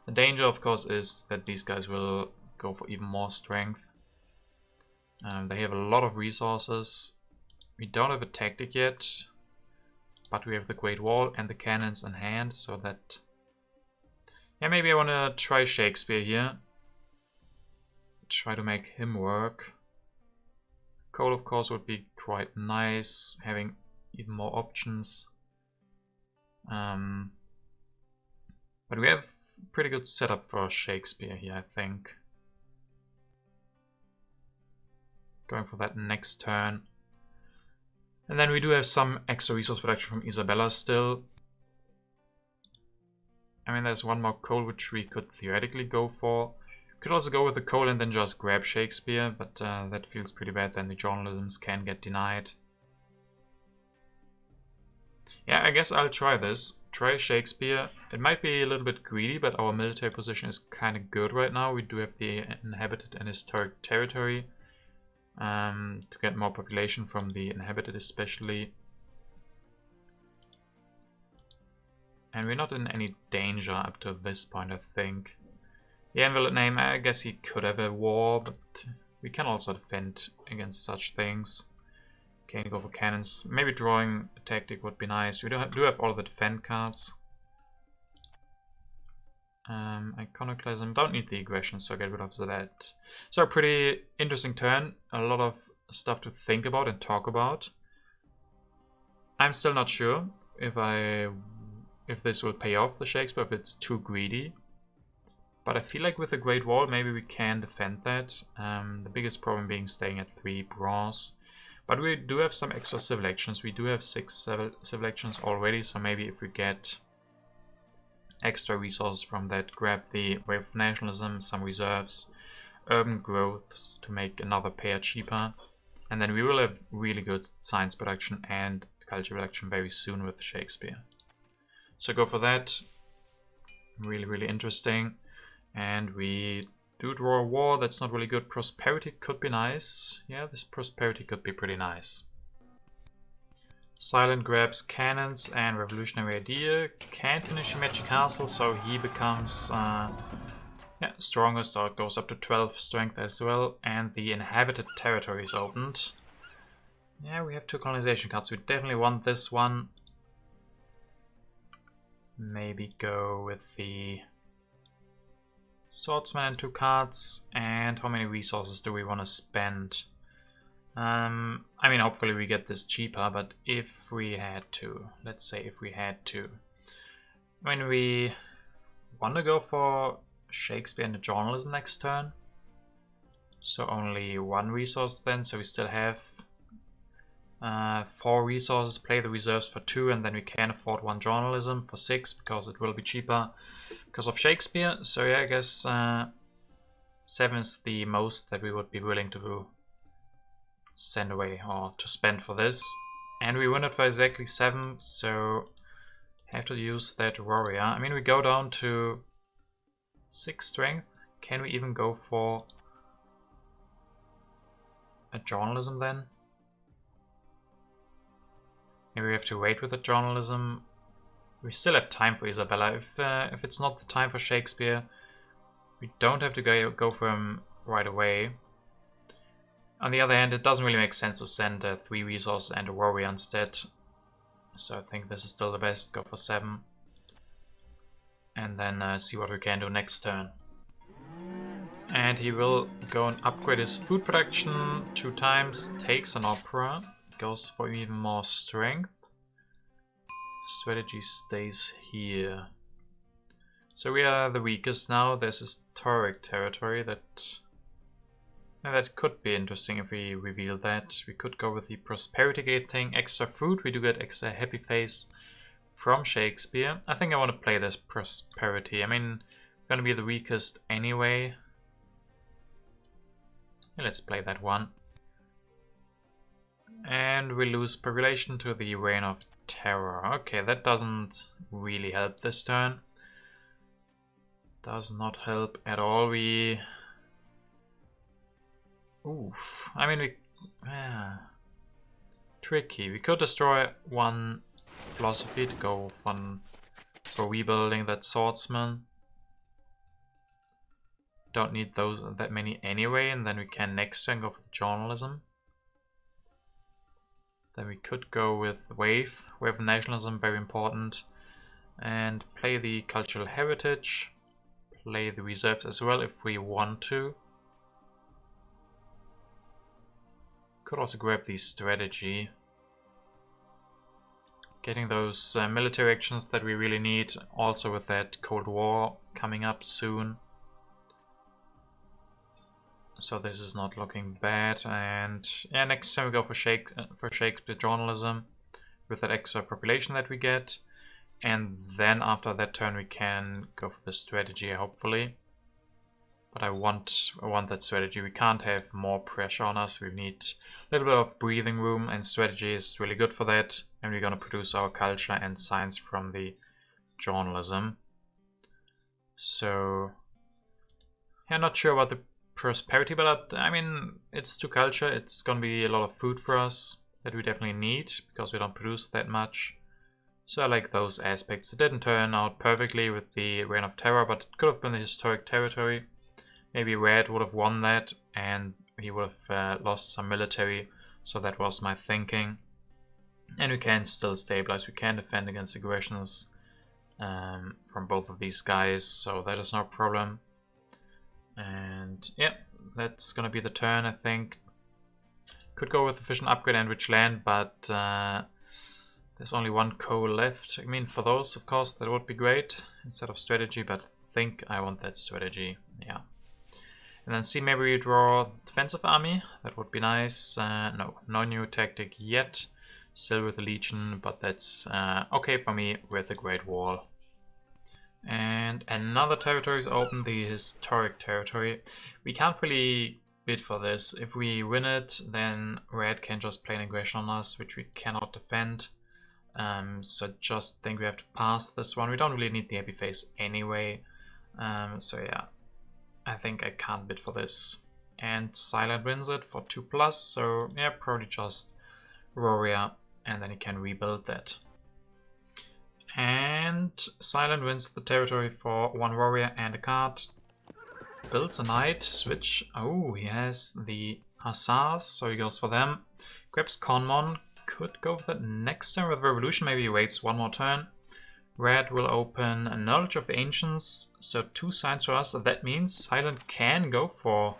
The danger, of course, is that these guys will go for even more strength. They have a lot of resources. We don't have a tactic yet, but we have the Great Wall and the cannons in hand, so that... Yeah, maybe I want to try Shakespeare here. Try to make him work. Coal, of course, would be quite nice, having even more options. But we have pretty good setup for Shakespeare here, I think. Going for that next turn. And then we do have some extra resource production from Isabella still. I mean, there's one more coal which we could theoretically go for. Could also go with the coal and then just grab Shakespeare, but that feels pretty bad. Then the journalisms can get denied. Yeah, I guess I'll try this. Try Shakespeare. It might be a little bit greedy, but our military position is kind of good right now. We do have the inhabited and historic territory to get more population from the inhabited especially. And we're not in any danger up to this point, I think. The invalid name, I guess he could have a war, but we can also defend against such things. Can go for cannons. Maybe drawing a tactic would be nice. We do have all the defend cards. Iconoclasm, don't need the aggression, so get rid of that. So a pretty interesting turn. A lot of stuff to think about and talk about. I'm still not sure if this will pay off the Shakespeare, if it's too greedy. But I feel like with the Great Wall, maybe we can defend that. The biggest problem being staying at 3 bronze. But we do have some extra civil actions. We do have 6 civil actions already, so maybe if we get extra resources from that, grab the Wave of Nationalism, some reserves, urban growths to make another pair cheaper. And then we will have really good science production and culture production very soon with Shakespeare. So go for that. Really, really interesting. And we do draw a war. That's not really good. Prosperity could be nice. Yeah, this prosperity could be pretty nice. Silent grabs cannons and revolutionary idea. Can't finish Magic Castle, so he becomes strongest, or it goes up to 12 strength as well. And the inhabited territory is opened. Yeah, we have 2 colonization cards. We definitely want this one. Maybe go with the Swordsman and 2 cards. And how many resources do we want to spend? I mean, hopefully we get this cheaper, but if we had to, let's say if we had to. I mean, we want to go for Shakespeare and the journalism next turn. So only 1 resource then, so we still have 4 resources, play the reserves for 2, and then we can afford 1 journalism for 6 because it will be cheaper because of Shakespeare. So yeah, I guess 7 is the most that we would be willing to send away or to spend for this. And we win it for exactly 7, so have to use that warrior. I mean, we go down to 6 strength. Can we even go for a journalism then? Maybe we have to wait with the journalism. We still have time for Isabella. If it's not the time for Shakespeare, we don't have to go for him right away. On the other hand, it doesn't really make sense to send 3 resources and a warrior instead. So I think this is still the best. Go for 7. And then see what we can do next turn. And he will go and upgrade his food production 2 times. Takes an opera. Goes for even more strength. Strategy stays here. So we are the weakest now. There's historic territory that could be interesting if we reveal that. We could go with the prosperity gate thing. Extra food. We do get extra happy face from Shakespeare. I think I want to play this prosperity. I mean, we're gonna be the weakest anyway. Yeah, let's play that one. And we lose population to the Reign of Terror. Okay, that doesn't really help this turn. Does not help at all. Oof. I mean, tricky. We could destroy one philosophy to go for rebuilding that swordsman. Don't need that many anyway, and then we can next turn go for the journalism. Then we could go with wave of nationalism, very important, and play the cultural heritage, play the reserves as well if we want to. Could also grab the strategy. Getting those military actions that we really need, also with that Cold War coming up soon. So this is not looking bad, and yeah, next time we go for Shakespeare journalism with that extra population that we get, and then after that turn we can go for the strategy, hopefully. But I want that strategy. We can't have more pressure on us. We need a little bit of breathing room, and strategy is really good for that. And we're gonna produce our culture and science from the journalism. So yeah, not sure about the prosperity, but I mean, it's to culture. It's gonna be a lot of food for us that we definitely need because we don't produce that much. So I like those aspects. It didn't turn out perfectly with the Reign of Terror, but it could have been the historic territory. Maybe Red would have won that and he would have lost some military, so that was my thinking. And we can still stabilize. We can defend against aggressions from both of these guys, so that is no problem. And yeah, that's gonna be the turn, I think. Could go with efficient upgrade and rich land, but there's only 1 coal left. I mean, for those, of course, that would be great instead of strategy, but I think I want that strategy, yeah. And then see, maybe we draw defensive army. That would be nice. No new tactic yet. Still with the Legion, but that's okay for me with the Great Wall. And another territory is open, the historic territory. We can't really bid for this. If we win it, then Red can just play an aggression on us, which we cannot defend. So just think we have to pass this one. We don't really need the happy face anyway. So yeah, I think I can't bid for this. And Silent wins it for 2+, so yeah, probably just Warrior, and then he can rebuild that. And Silent wins the territory for 1 warrior and a card. Builds a knight, switch. Oh, he has the Hussars, so he goes for them. Grabs Conmon, could go for that next turn with Revolution, maybe he waits 1 more turn. Red will open Knowledge of the Ancients, so 2 signs for us. So that means Silent can go for...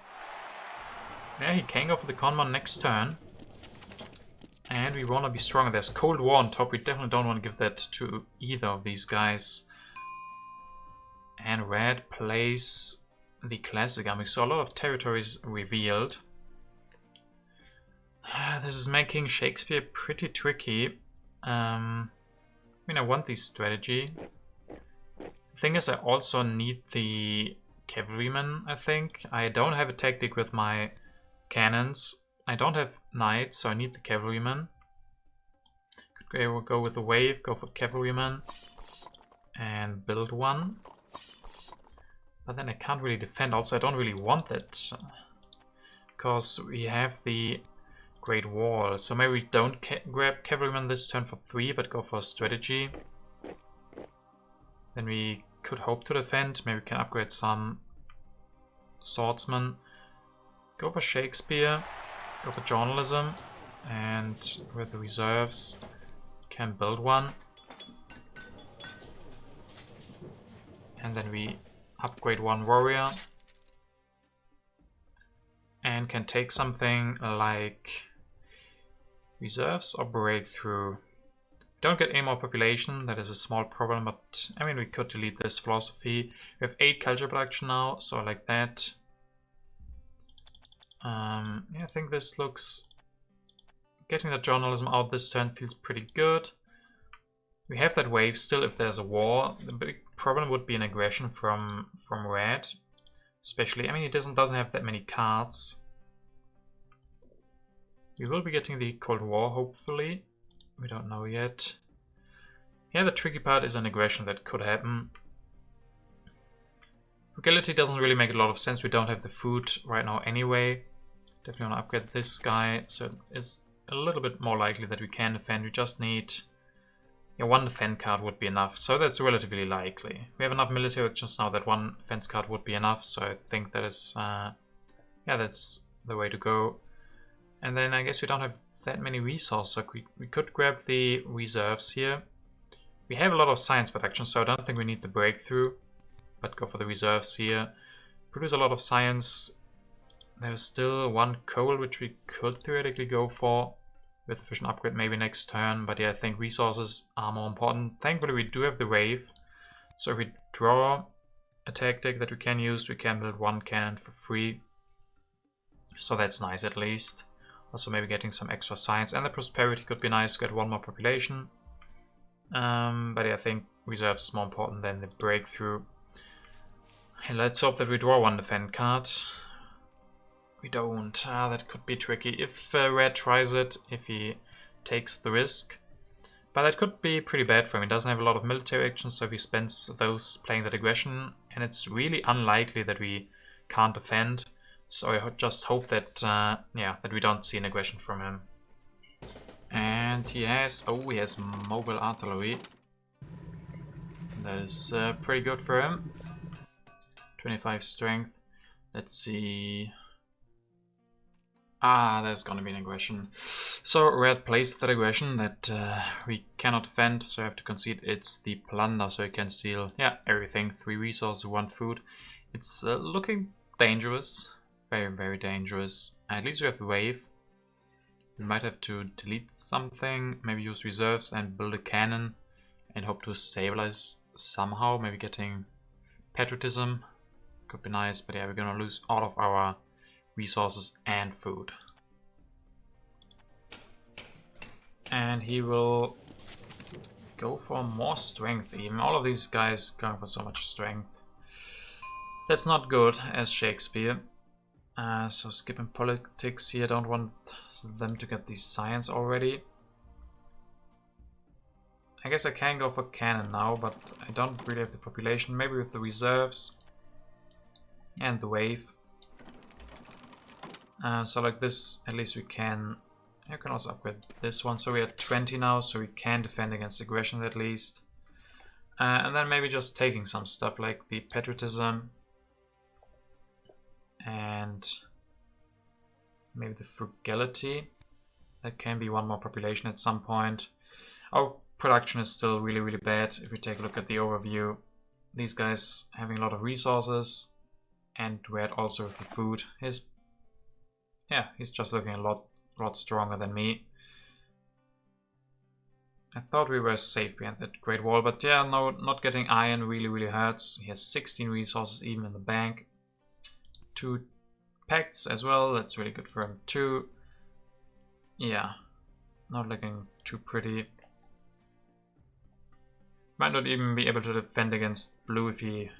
yeah, he can go for the Conmon next turn. And we want to be stronger. There's Cold War on top. We definitely don't want to give that to either of these guys. And Red plays the Classic Army. So a lot of territories revealed. This is making Shakespeare pretty tricky. I mean, I want the strategy. The thing is, I also need the cavalrymen, I think. I don't have a tactic with my cannons. I don't have knights, so I need the cavalrymen. Could go with the wave, go for cavalrymen, and build 1. But then I can't really defend. Also, I don't really want it, because we have the Great Wall. So maybe we don't grab cavalrymen this turn for 3, but go for strategy. Then we could hope to defend. Maybe we can upgrade some swordsmen. Go for Shakespeare. Go for journalism, and with the reserves can build one. And then we upgrade one warrior. And can take something like reserves or breakthrough. Don't get any more population, that is a small problem, but I mean we could delete this philosophy. We have 8 culture production now, so I like that. Yeah, I think this looks... Getting the journalism out this turn feels pretty good. We have that wave still if there's a war. The big problem would be an aggression from red. Especially, I mean, it doesn't have that many cards. We will be getting the Cold War, hopefully. We don't know yet. Yeah, the tricky part is an aggression that could happen. Frugality doesn't really make a lot of sense. We don't have the food right now anyway. Definitely want to upgrade this guy, so it's a little bit more likely that we can defend. We just need... Yeah, one defend card would be enough, so that's relatively likely. We have enough military actions now that one defense card would be enough, so I think that is... yeah, that's the way to go. And then I guess we don't have that many resources, so we could grab the reserves here. We have a lot of science production, so I don't think we need the breakthrough, but go for the reserves here. Produce a lot of science. There's still one coal which we could theoretically go for with efficient upgrade maybe next turn, but yeah, I think resources are more important. Thankfully we do have the wave, so if we draw a tactic that we can use, we can build one cannon for free, so that's nice at least. Also maybe getting some extra science, and the prosperity could be nice to get one more population. But yeah, I think reserves is more important than the breakthrough. And let's hope that we draw one defend card. We don't. That could be tricky if red tries it, if he takes the risk. But that could be pretty bad for him. He doesn't have a lot of military actions, so if he spends those playing that aggression, and it's really unlikely that we can't defend. So I just hope that, yeah, that we don't see an aggression from him. And he has mobile artillery. That is pretty good for him. 25 strength. Let's see. There's gonna be an aggression. So red placed that aggression that we cannot defend, so I have to concede it's the plunder, so you can steal, yeah, everything. 3 resources, 1 food. It's looking dangerous. Very, very dangerous. At least we have the wave. We might have to delete something, maybe use reserves and build a cannon and hope to stabilize somehow. Maybe getting patriotism could be nice, but yeah, we're gonna lose all of our resources and food. And he will go for more strength even. All of these guys going for so much strength. That's not good as Shakespeare. So skipping politics here, don't want them to get the science already. I guess I can go for cannon now, but I don't really have the population. Maybe with the reserves and the wave. So like this, at least we can... You can also upgrade this one. So we're at 20 now, so we can defend against aggression at least. And then maybe just taking some stuff like the patriotism. And maybe the frugality. That can be one more population at some point. Our production is still really, really bad. If we take a look at the overview, these guys having a lot of resources, and red also with the food. He's just looking a lot stronger than me. I thought we were safe behind that Great Wall, but yeah, no, not getting iron really, really hurts. He has 16 resources even in the bank. 2 pacts as well, that's really good for him too. Yeah, not looking too pretty. Might not even be able to defend against blue if he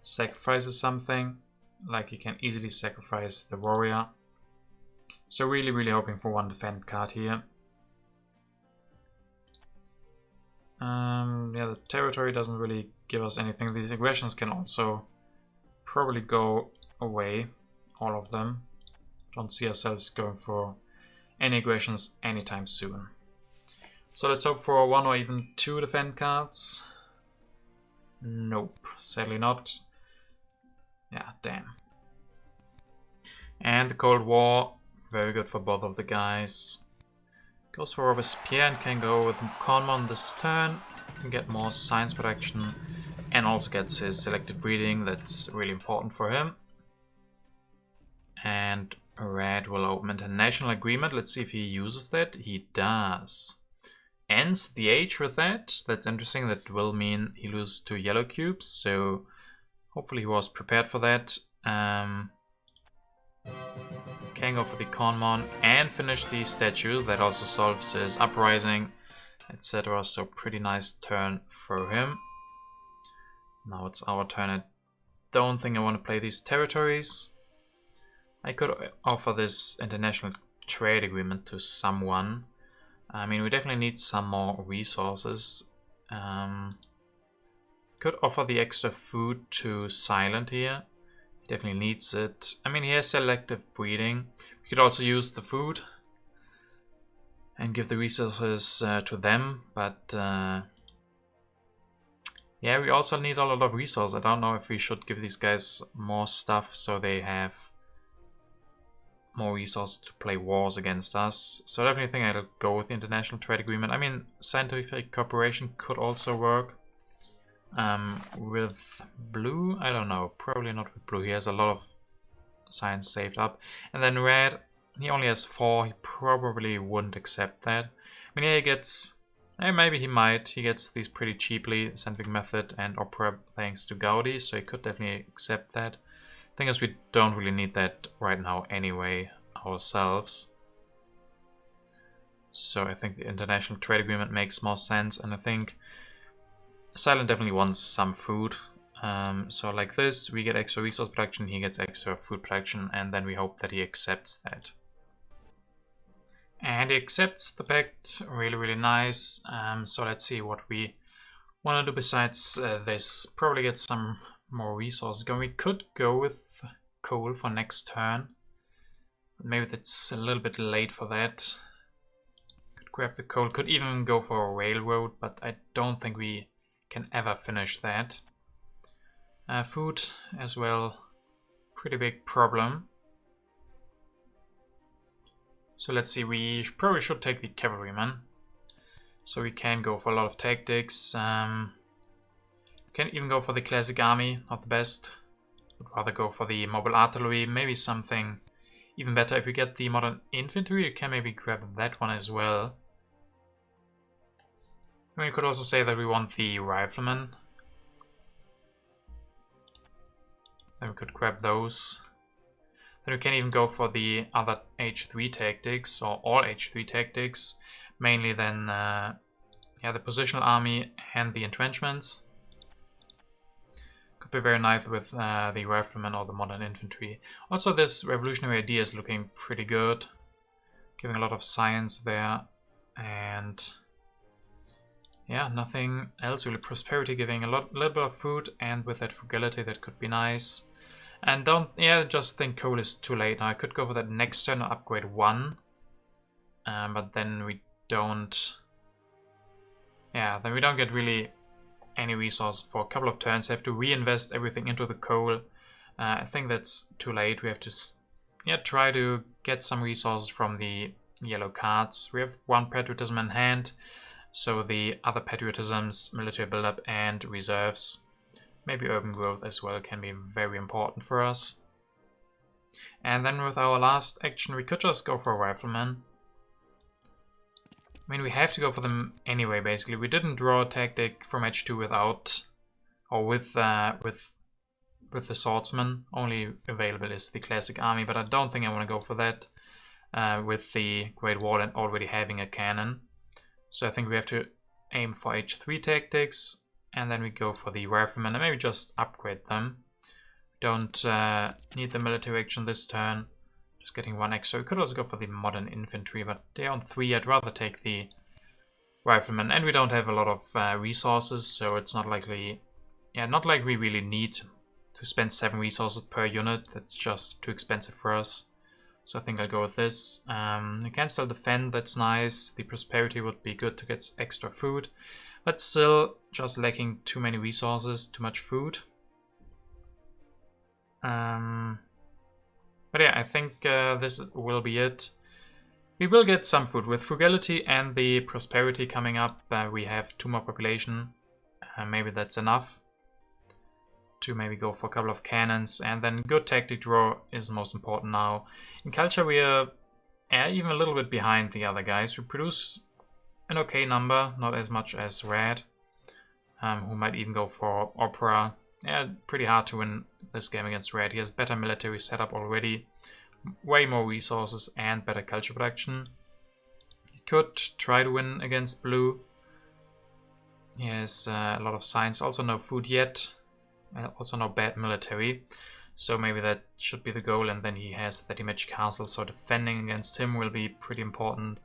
sacrifices something. Like he can easily sacrifice the warrior. So really, really hoping for one defend card here. Yeah, the territory doesn't really give us anything. These aggressions can also probably go away, all of them. Don't see ourselves going for any aggressions anytime soon. So let's hope for 1 or even 2 defend cards. Nope, sadly not. Yeah, damn. And the Cold War very good for both of the guys. Goes for Robespierre and can go with Conmon this turn. Can get more science production and also gets his selective breeding. That's really important for him. And Red will open international agreement. Let's see if he uses that. He does. Ends the age with that. That's interesting. That will mean he loses 2 yellow cubes. So hopefully he was prepared for that. Can go for the Conmon and finish the statue. That also solves his uprising, etc. So pretty nice turn for him. Now it's our turn. I don't think I want to play these territories. I could offer this international trade agreement to someone. I mean, we definitely need some more resources. Could offer the extra food to Silent here. Definitely needs it. I mean, he has selective breeding. We could also use the food and give the resources to them, but yeah, we also need a lot of resources. I don't know if we should give these guys more stuff so they have more resources to play wars against us. So I definitely think I'll go with the international trade agreement. I mean, scientific cooperation could also work. With blue, I don't know, probably not with blue. He has a lot of science saved up. And then red, he only has 4. He probably wouldn't accept that. I mean, yeah, he gets, maybe he might. He gets these pretty cheaply, scientific method and opera thanks to Gaudi, so he could definitely accept that. Thing is, we don't really need that right now anyway ourselves. So I think the international trade agreement makes more sense, and I think Silent definitely wants some food. So like this, we get extra resource production, he gets extra food production, and then we hope that he accepts that. And he accepts the pact, really, really nice. So let's see what we want to do besides this. Probably get some more resources going. We could go with coal for next turn. Maybe that's a little bit late for that. Could grab the coal, could even go for a railroad, but I don't think we can ever finish that. Food as well, pretty big problem. So let's see, we probably should take the cavalryman. So we can go for a lot of tactics. Can even go for the classic army, not the best. Would rather go for the mobile artillery, maybe something even better. If we get the modern infantry, you can maybe grab that one as well. We could also say that we want the riflemen. Then we could grab those. Then we can even go for the other H3 tactics, or all H3 tactics. Mainly then yeah, the positional army and the entrenchments. Could be very nice with the riflemen or the modern infantry. Also, this revolutionary idea is looking pretty good. Giving a lot of science there. And yeah, nothing else really. Prosperity giving a little bit of food, and with that frugality that could be nice. And just think coal is too late now. I could go for that next turn and upgrade 1. But then we don't... Yeah, then we don't get really any resource for a couple of turns. I have to reinvest everything into the coal. I think that's too late. We have to try to get some resources from the yellow cards. We have 1 patriotism in hand. So the other patriotisms, military buildup and reserves, maybe urban growth as well, can be very important for us. And then with our last action, we could just go for a rifleman. I mean, we have to go for them anyway, basically. We didn't draw a tactic from H2 without, or with the swordsman. Only available is the classic army, but I don't think I want to go for that with the Great Wall and already having a cannon. So I think we have to aim for H3 tactics, and then we go for the riflemen, and maybe just upgrade them. Don't need the military action this turn, just getting 1 extra. We could also go for the modern infantry, but they're on 3. I'd rather take the riflemen, and we don't have a lot of resources, so it's not likely, not like we really need to spend 7 resources per unit. That's just too expensive for us. So I think I'll go with this. You can still defend, that's nice. The prosperity would be good to get extra food. But still just lacking too many resources, too much food. But But yeah, I think this will be it. We will get some food. With frugality and the prosperity coming up, we have 2 more population. Maybe that's enough to maybe go for a couple of cannons. And then good tactic draw is most important now. In culture we are even a little bit behind the other guys. We produce an okay number, not as much as Red, who might even go for Opera. Yeah, pretty hard to win this game against Red. He has better military setup already, way more resources and better culture production. He could try to win against Blue. He has a lot of science, also no food yet, also no bad military. So maybe that should be the goal, and then he has that image castle, so defending against him will be pretty important.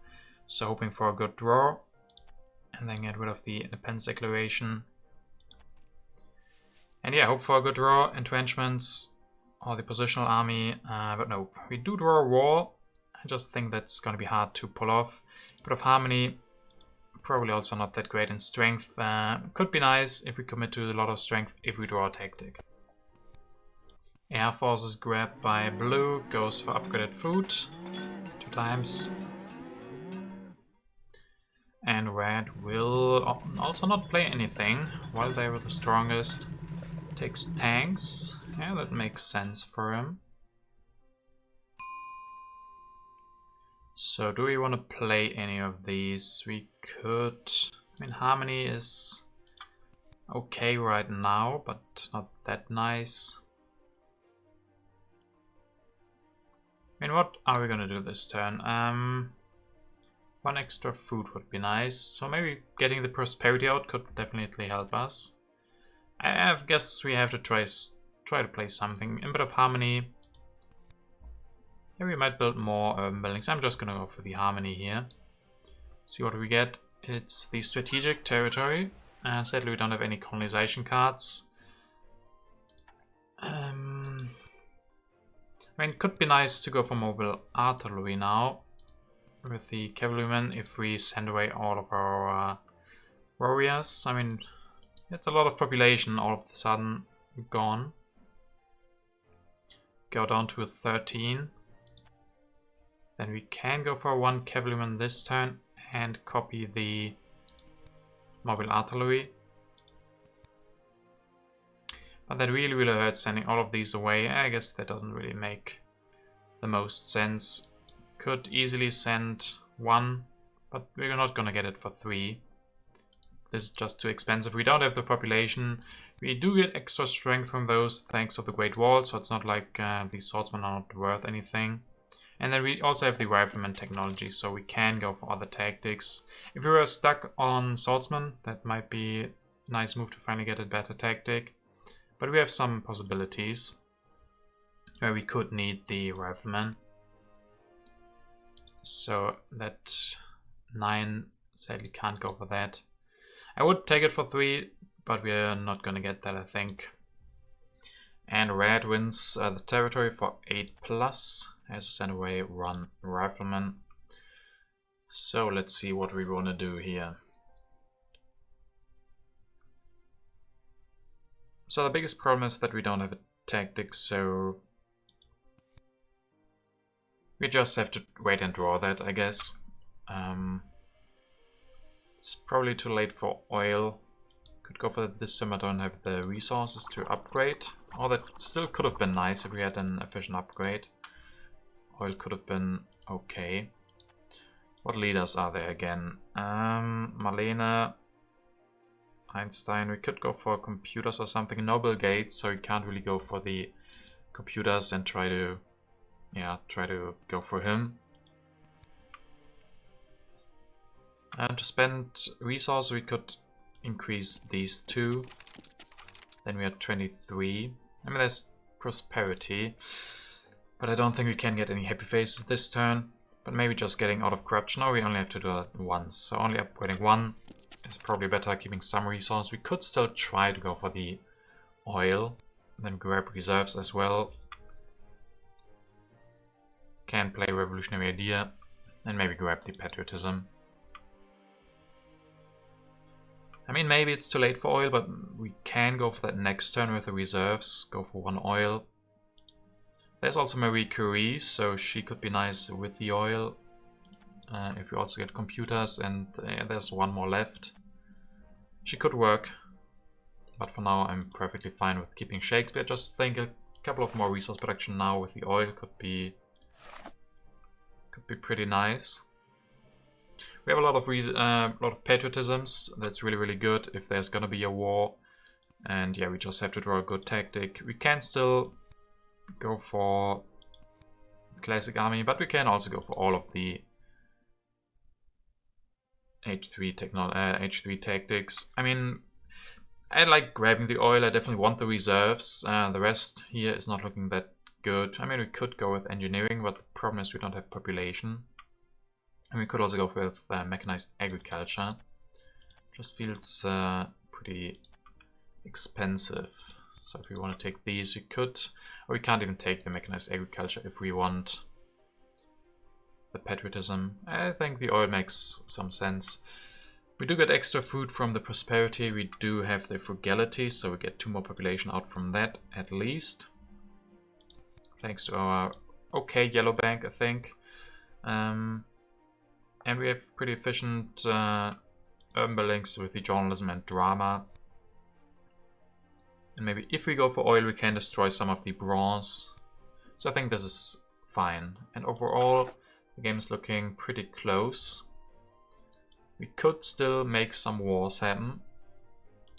So hoping for a good draw, and then get rid of the Independence Declaration. And yeah, hope for a good draw, entrenchments, or the positional army, but no, we do draw a war. I just think that's going to be hard to pull off. A bit of harmony, probably also not that great in strength. Could be nice if we commit to a lot of strength if we draw a tactic. Air Force is grabbed by Blue, goes for upgraded food 2 times. And Red will also not play anything while they were the strongest. Takes tanks. Yeah, that makes sense for him. So do we want to play any of these? We could. I mean, harmony is okay right now, but not that nice. I mean, what are we gonna do this turn? 1 extra food would be nice. So maybe getting the prosperity out could definitely help us. I guess we have to try to play something. A bit of harmony. Yeah, we might build more urban buildings. I'm just gonna go for the harmony here. See what we get. It's the strategic territory. Sadly, we don't have any colonization cards. I mean, it could be nice to go for mobile artillery now with the cavalrymen if we send away all of our warriors. I mean, it's a lot of population all of a sudden gone. Go down to 13. Then we can go for 1 cavalryman this turn and copy the mobile artillery. But that really hurts sending all of these away. I guess that doesn't really make the most sense. Could easily send 1, but we're not gonna get it for 3. This is just too expensive. We don't have the population. We do get extra strength from those thanks to the Great Wall, so it's not like these swordsmen are not worth anything. And then we also have the rifleman technology, so we can go for other tactics. If we were stuck on swordsman, that might be a nice move to finally get a better tactic. But we have some possibilities where we could need the rifleman. So that 9 sadly can't go for that. I would take it for 3, but we're not gonna get that, I think. And Red wins the territory for 8+. Has to send away 1 rifleman. So let's see what we want to do here. So the biggest problem is that we don't have a tactic, so we just have to wait and draw that, I guess. It's probably too late for oil. Could go for this sim, I don't have the resources to upgrade. Or that still could have been nice if we had an efficient upgrade. Oil could have been okay. What leaders are there again? Marlene, Einstein. We could go for computers or something. Noble Gates, so we can't really go for the computers and try to go for him. And to spend resource, we could increase these 2. Then we are 23. I mean, there's prosperity. But I don't think we can get any happy faces this turn. But maybe just getting out of corruption. No, we only have to do that once. So only upgrading 1 is probably better, keeping some resource. We could still try to go for the oil. Then grab reserves as well. Can play revolutionary idea. And maybe grab the patriotism. I mean, maybe it's too late for oil, but we can go for that next turn with the reserves. Go for 1 oil. There's also Marie Curie, so she could be nice with the oil. If we also get computers, and there's one more left. She could work, but for now I'm perfectly fine with keeping Shakespeare. Just think a couple of more resource production now with the oil could be pretty nice. We have a lot of patriotisms. That's really good if there's gonna be a war. And yeah, we just have to draw a good tactic. We can still go for classic army, but we can also go for all of the H3 tactics. I mean, I like grabbing the oil. I definitely want the reserves. The rest here is not looking that good. I mean, we could go with engineering, but the problem is we don't have population. And we could also go with mechanized agriculture. Just feels pretty expensive. So if we want to take these, we could. Or we can't even take the mechanized agriculture if we want the patriotism. I think the oil makes some sense. We do get extra food from the prosperity. We do have the frugality, so we get 2 more population out from that at least. Thanks to our okay yellow bank, I think. And we have pretty efficient urban buildings with the journalism and drama. And maybe if we go for oil, we can destroy some of the bronze. So I think this is fine. And overall, the game is looking pretty close. We could still make some wars happen.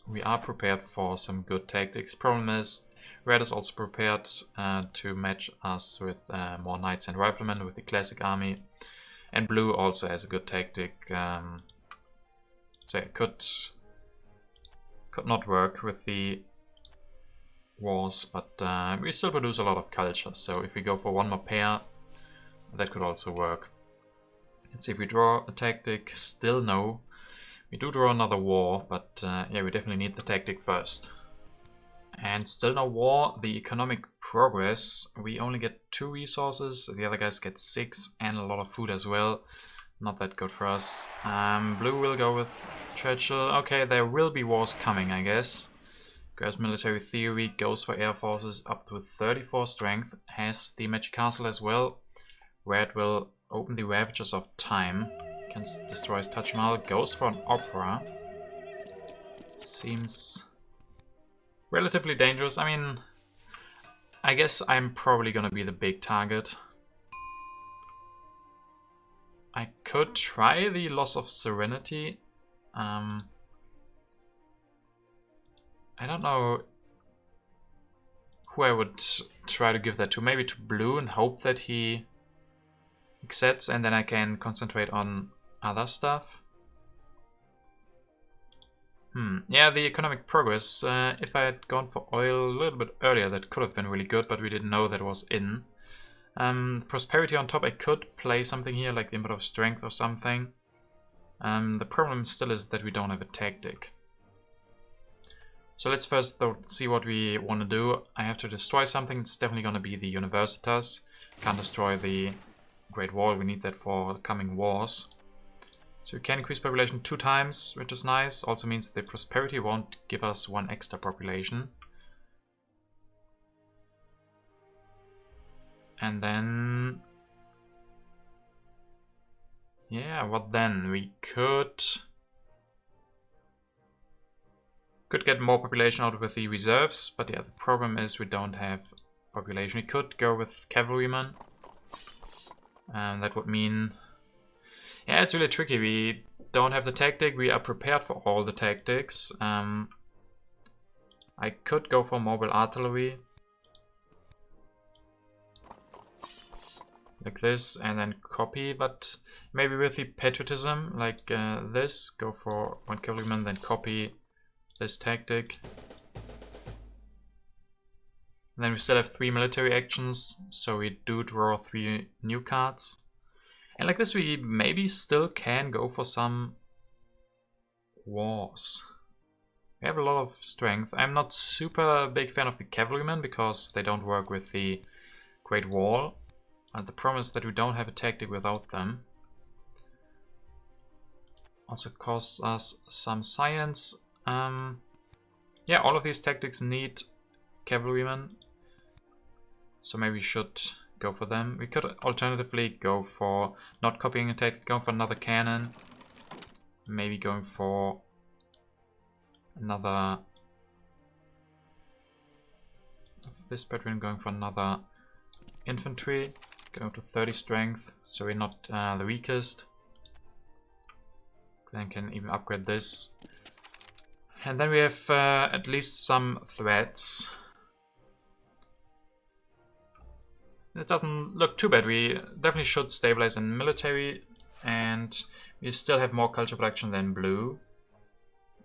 We are prepared for some good tactics. Problem is, Red is also prepared to match us with more knights and riflemen with the classic army. And Blue also has a good tactic. So it could not work with the wars, but we still produce a lot of culture. So if we go for 1 more pair, that could also work. Let's see if we draw a tactic. Still no. We do draw another war, but yeah, we definitely need the tactic first. And still no war. The economic progress. We only get 2 resources. The other guys get 6 and a lot of food as well. Not that good for us. Blue will go with Churchill. Okay, there will be wars coming, I guess. Grabs military theory, goes for air forces up to 34 strength. Has the magic castle as well. Red will open the Ravages of Time. Can destroys Taj Mahal. Goes for an opera. Seems relatively dangerous. I mean, I guess I'm probably gonna be the big target. I could try the Loss of Serenity. I don't know who I would try to give that to. Maybe to Blue and hope that he accepts, and then I can concentrate on other stuff. Yeah, the economic progress. If I had gone for oil a little bit earlier, that could have been really good, but we didn't know that was in. Prosperity on top, I could play something here, like the input of strength or something. The problem still is that we don't have a tactic. So let's first though see what we want to do. I have to destroy something. It's definitely going to be the Universitas. Can't destroy the Great Wall. We need that for coming wars. So we can increase population 2 times, which is nice. Also means the prosperity won't give us 1 extra population. And then... yeah, what then? We could get more population out with the reserves, but yeah, the problem is we don't have population. We could go with cavalrymen. That would mean... yeah, it's really tricky. We don't have the tactic. We are prepared for all the tactics. I could go for mobile artillery. Like this, and then copy, but maybe with the patriotism, like this, go for 1 cavalryman, then copy this tactic. And then we still have 3 military actions, so we do draw 3 new cards. And like this, we maybe still can go for some wars. We have a lot of strength. I'm not super big fan of the cavalrymen because they don't work with the Great Wall. The problem is that we don't have a tactic without them. Also costs us some science. Yeah, all of these tactics need cavalrymen. So maybe we should go for them. We could alternatively go for not copying a tactic, go for another cannon. Maybe going for another... This pattern going for another infantry. Going to 30 strength, so we're not the weakest. Then can even upgrade this. And then we have at least some threats. It doesn't look too bad. We definitely should stabilize in military, and we still have more culture production than blue.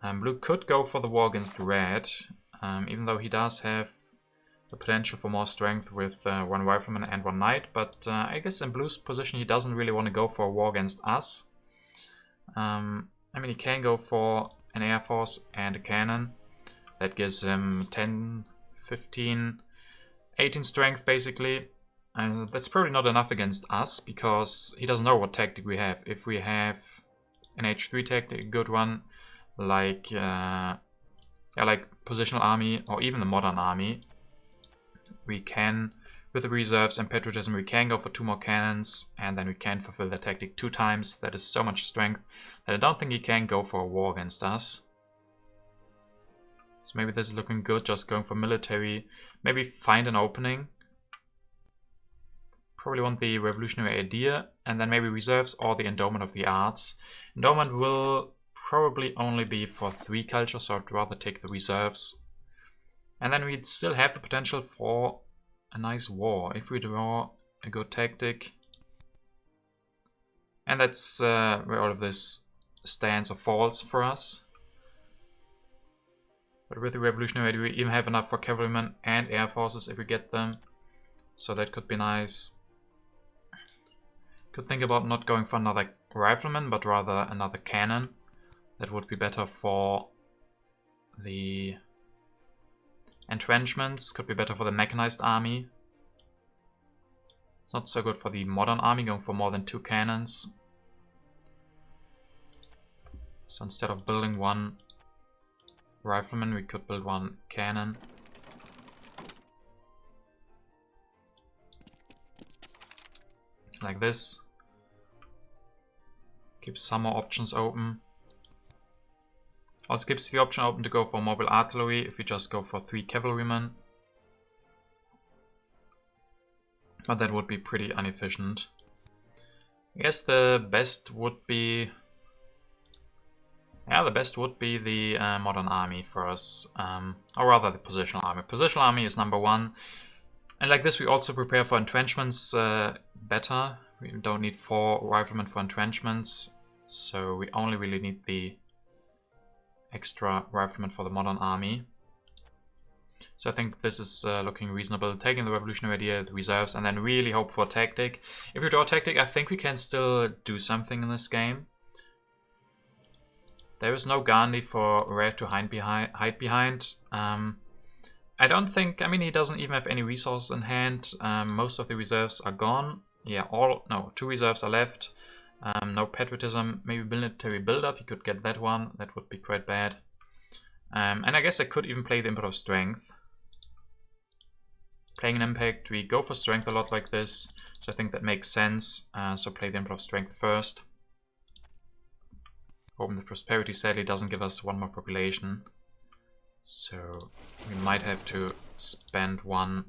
Blue could go for the war against red, even though he does have the potential for more strength with 1 rifleman and 1 knight, but I guess in blue's position he doesn't really want to go for a war against us. I mean, he can go for an air force and a cannon. That gives him 10, 15, 18 strength basically. And that's probably not enough against us, because he doesn't know what tactic we have. If we have an H3 tactic, a good one, like like positional army or even the modern army, we can, with the reserves and patriotism, we can go for 2 more cannons, and then we can fulfill the tactic 2 times. That is so much strength that I don't think he can go for a war against us. So maybe this is looking good, just going for military. Maybe find an opening. Probably want the revolutionary idea, and then maybe reserves or the endowment of the arts. Endowment will probably only be for 3 culture, so I'd rather take the reserves. And then we'd still have the potential for a nice war if we draw a good tactic. And that's where all of this stands or falls for us. But with the revolutionary, we even have enough for cavalrymen and air forces if we get them. So that could be nice. Could think about not going for another rifleman, but rather another cannon. That would be better for the entrenchments, could be better for the mechanized army. It's not so good for the modern army, going for more than 2 cannons. So instead of building 1 rifleman, we could build 1 cannon. Like this. Keeps some more options open. Also keeps the option open to go for mobile artillery if we just go for 3 cavalrymen. But that would be pretty inefficient. I guess the best would be... Yeah, the best would be the modern army for us. Or rather the positional army. Positional army is number 1. And like this we also prepare for entrenchments better. We don't need 4 riflemen for entrenchments. So we only really need the extra riflemen for the modern army. So I think this is looking reasonable. Taking the revolutionary idea, the reserves, and then really hope for a tactic. If we draw a tactic, I think we can still do something in this game. There is no Gandhi for red to hide behind. I don't think, I mean, he doesn't even have any resources in hand. Most of the reserves are gone. Yeah, no, 2 reserves are left. No patriotism, maybe military build-up, he could get that one, that would be quite bad. And I guess I could even play the input of strength. Playing an impact, we go for strength a lot like this, so I think that makes sense. So play the input of strength first. Open the prosperity, sadly doesn't give us 1 more population. So we might have to spend 1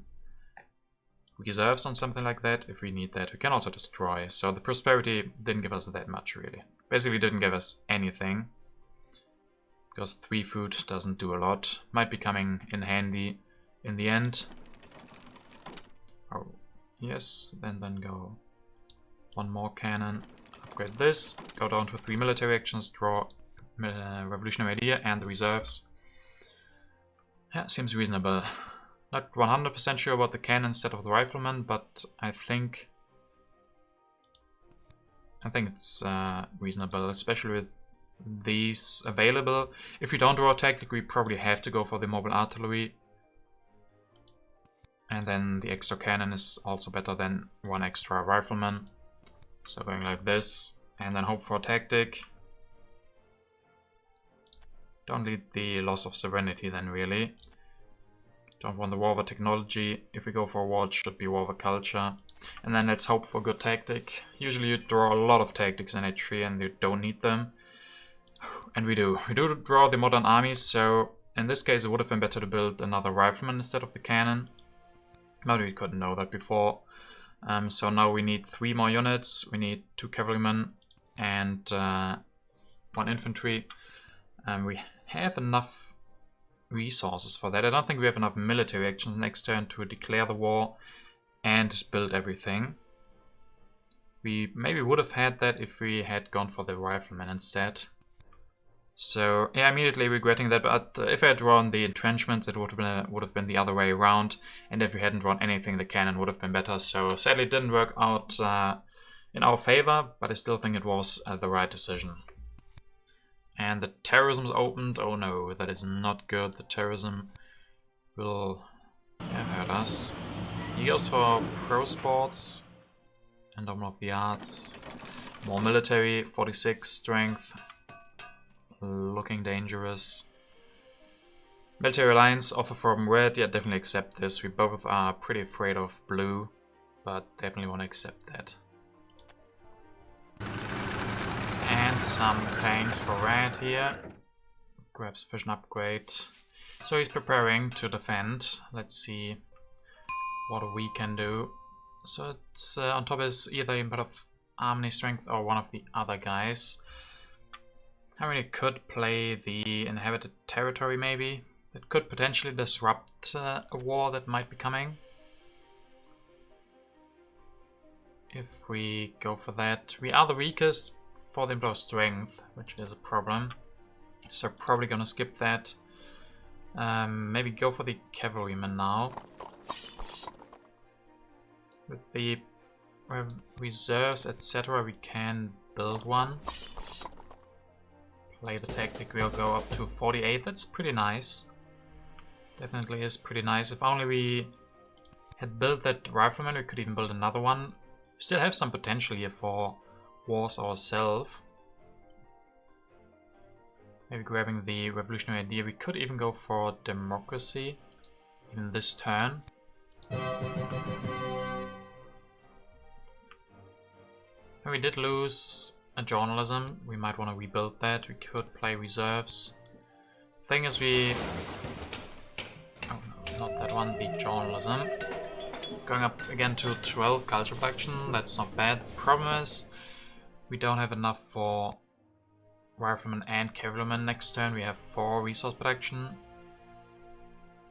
reserves on something like that if we need that. We can also destroy. So the prosperity didn't give us that much really. Basically didn't give us anything. Because 3 food doesn't do a lot. Might be coming in handy in the end. Oh, yes. Then go 1 more cannon. Upgrade this. Go down to 3 military actions. Draw revolutionary idea and the reserves. Yeah, seems reasonable. Not 100% sure about the cannon instead of the rifleman, but I think it's reasonable, especially with these available. If we don't draw a tactic, we probably have to go for the mobile artillery. And then the extra cannon is also better than 1 extra rifleman. So going like this, and then hope for a tactic. Don't need the loss of sovereignty then really. Don't want the war over technology. If we go for a war, it should be war over culture. And then let's hope for good tactic. Usually you draw a lot of tactics in H3 and you don't need them. And we do. We do draw the modern armies, so in this case it would have been better to build another rifleman instead of the cannon. But we couldn't know that before. So now we need 3 more units. We need 2 cavalrymen and 1 infantry. We have enough resources for that. I don't think we have enough military actions next turn to declare the war and build everything. We maybe would have had that if we had gone for the riflemen instead. So yeah, immediately regretting that, but if I had drawn the entrenchments it would have been the other way around, and if we hadn't drawn anything the cannon would have been better. So sadly it didn't work out in our favor, but I still think it was the right decision. And the terrorism's opened. Oh no, that is not good. The terrorism will hurt us. He goes for pro sports, endowment of the arts, more military, 46 strength, looking dangerous. Military alliance offer from red, yeah, definitely accept this. We both are pretty afraid of blue, but definitely want to accept that. And some tanks for red here. Grabs vision upgrade. So he's preparing to defend. Let's see what we can do. So it's on top is either a bit of harmony strength or one of the other guys. I really could play the inhabited territory maybe. It could potentially disrupt a war that might be coming. If we go for that. We are the weakest for the employer strength, which is a problem. So probably gonna skip that. Maybe go for the cavalryman now. With the reserves, etc., we can build one. Play the tactic, we'll go up to 48. That's pretty nice. Definitely is pretty nice. If only we had built that rifleman, we could even build another one. We still have some potential here for wars ourselves. Maybe grabbing the revolutionary idea. We could even go for democracy in this turn. And we did lose a journalism. We might want to rebuild that. We could play reserves. Thing is we... oh no, not that one, the journalism. Going up again to 12 culture production. That's not bad. The problem is we don't have enough for riflemen and cavalrymen next turn. We have 4 resource production.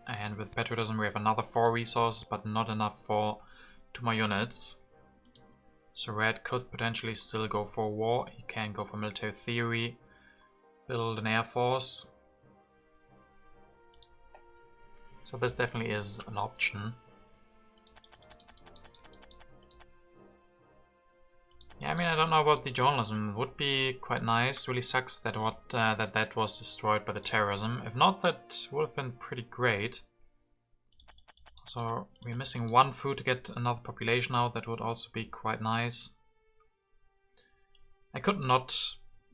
And with patriotism we have another 4 resources, but not enough for 2 more units. So red could potentially still go for war. He can go for military theory, build an air force. So this definitely is an option. Yeah, I mean, I don't know about the journalism. It would be quite nice. Really sucks that that was destroyed by the terrorism. If not, that would have been pretty great. So we're missing 1 food to get another population out. That would also be quite nice. I could not...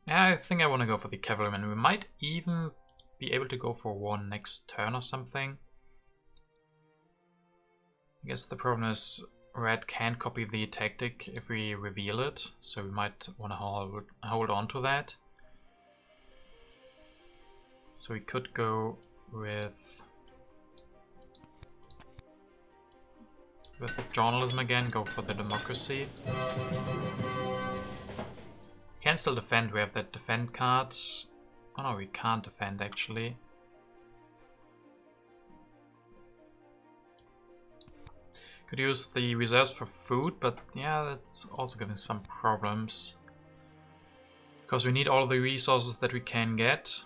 yeah, I think I want to go for the cavalryman. We might even be able to go for war next turn or something. I guess the problem is red can't copy the tactic if we reveal it, so we might want to hold on to that. So we could go with the journalism again, go for the democracy. We can still defend, we have that defend card. Oh no, we can't defend actually. Could use the reserves for food, but yeah, that's also giving some problems. Because we need all the resources that we can get.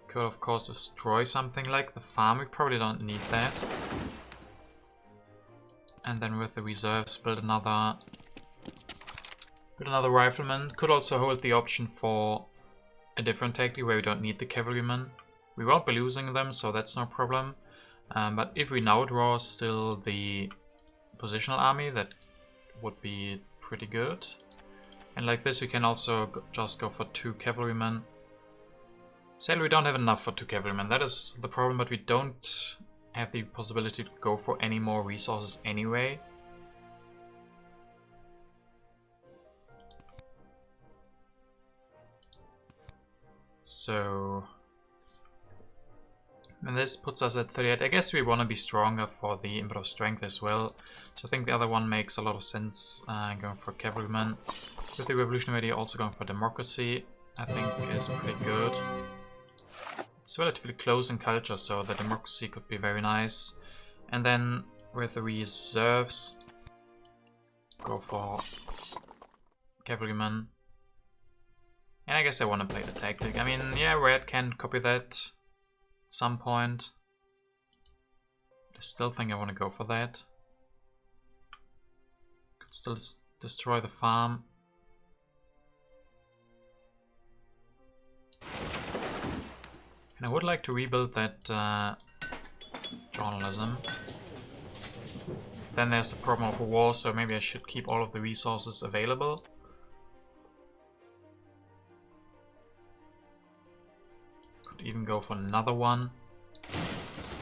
Could of course destroy something like the farm, we probably don't need that. And then with the reserves build another rifleman. Could also hold the option for a different tactic where we don't need the cavalryman. We won't be losing them, so that's no problem. But if we now draw still the positional army, that would be pretty good. And like this we can also just go for 2 cavalrymen. Sadly, we don't have enough for 2 cavalrymen. That is the problem, but we don't have the possibility to go for any more resources anyway. So, and this puts us at 38. I guess we want to be stronger for the input of strength as well. So I think the other one makes a lot of sense. Going for cavalryman. With the revolutionary idea, also going for democracy, I think is pretty good. It's relatively close in culture, so the democracy could be very nice. And then with the reserves, go for cavalryman. And I guess I want to play the tactic. I mean, yeah, red can copy that at some point. I still think I want to go for that. Could still destroy the farm. And I would like to rebuild that journalism. Then there's the problem of a war, so maybe I should keep all of the resources available. Could even go for another one.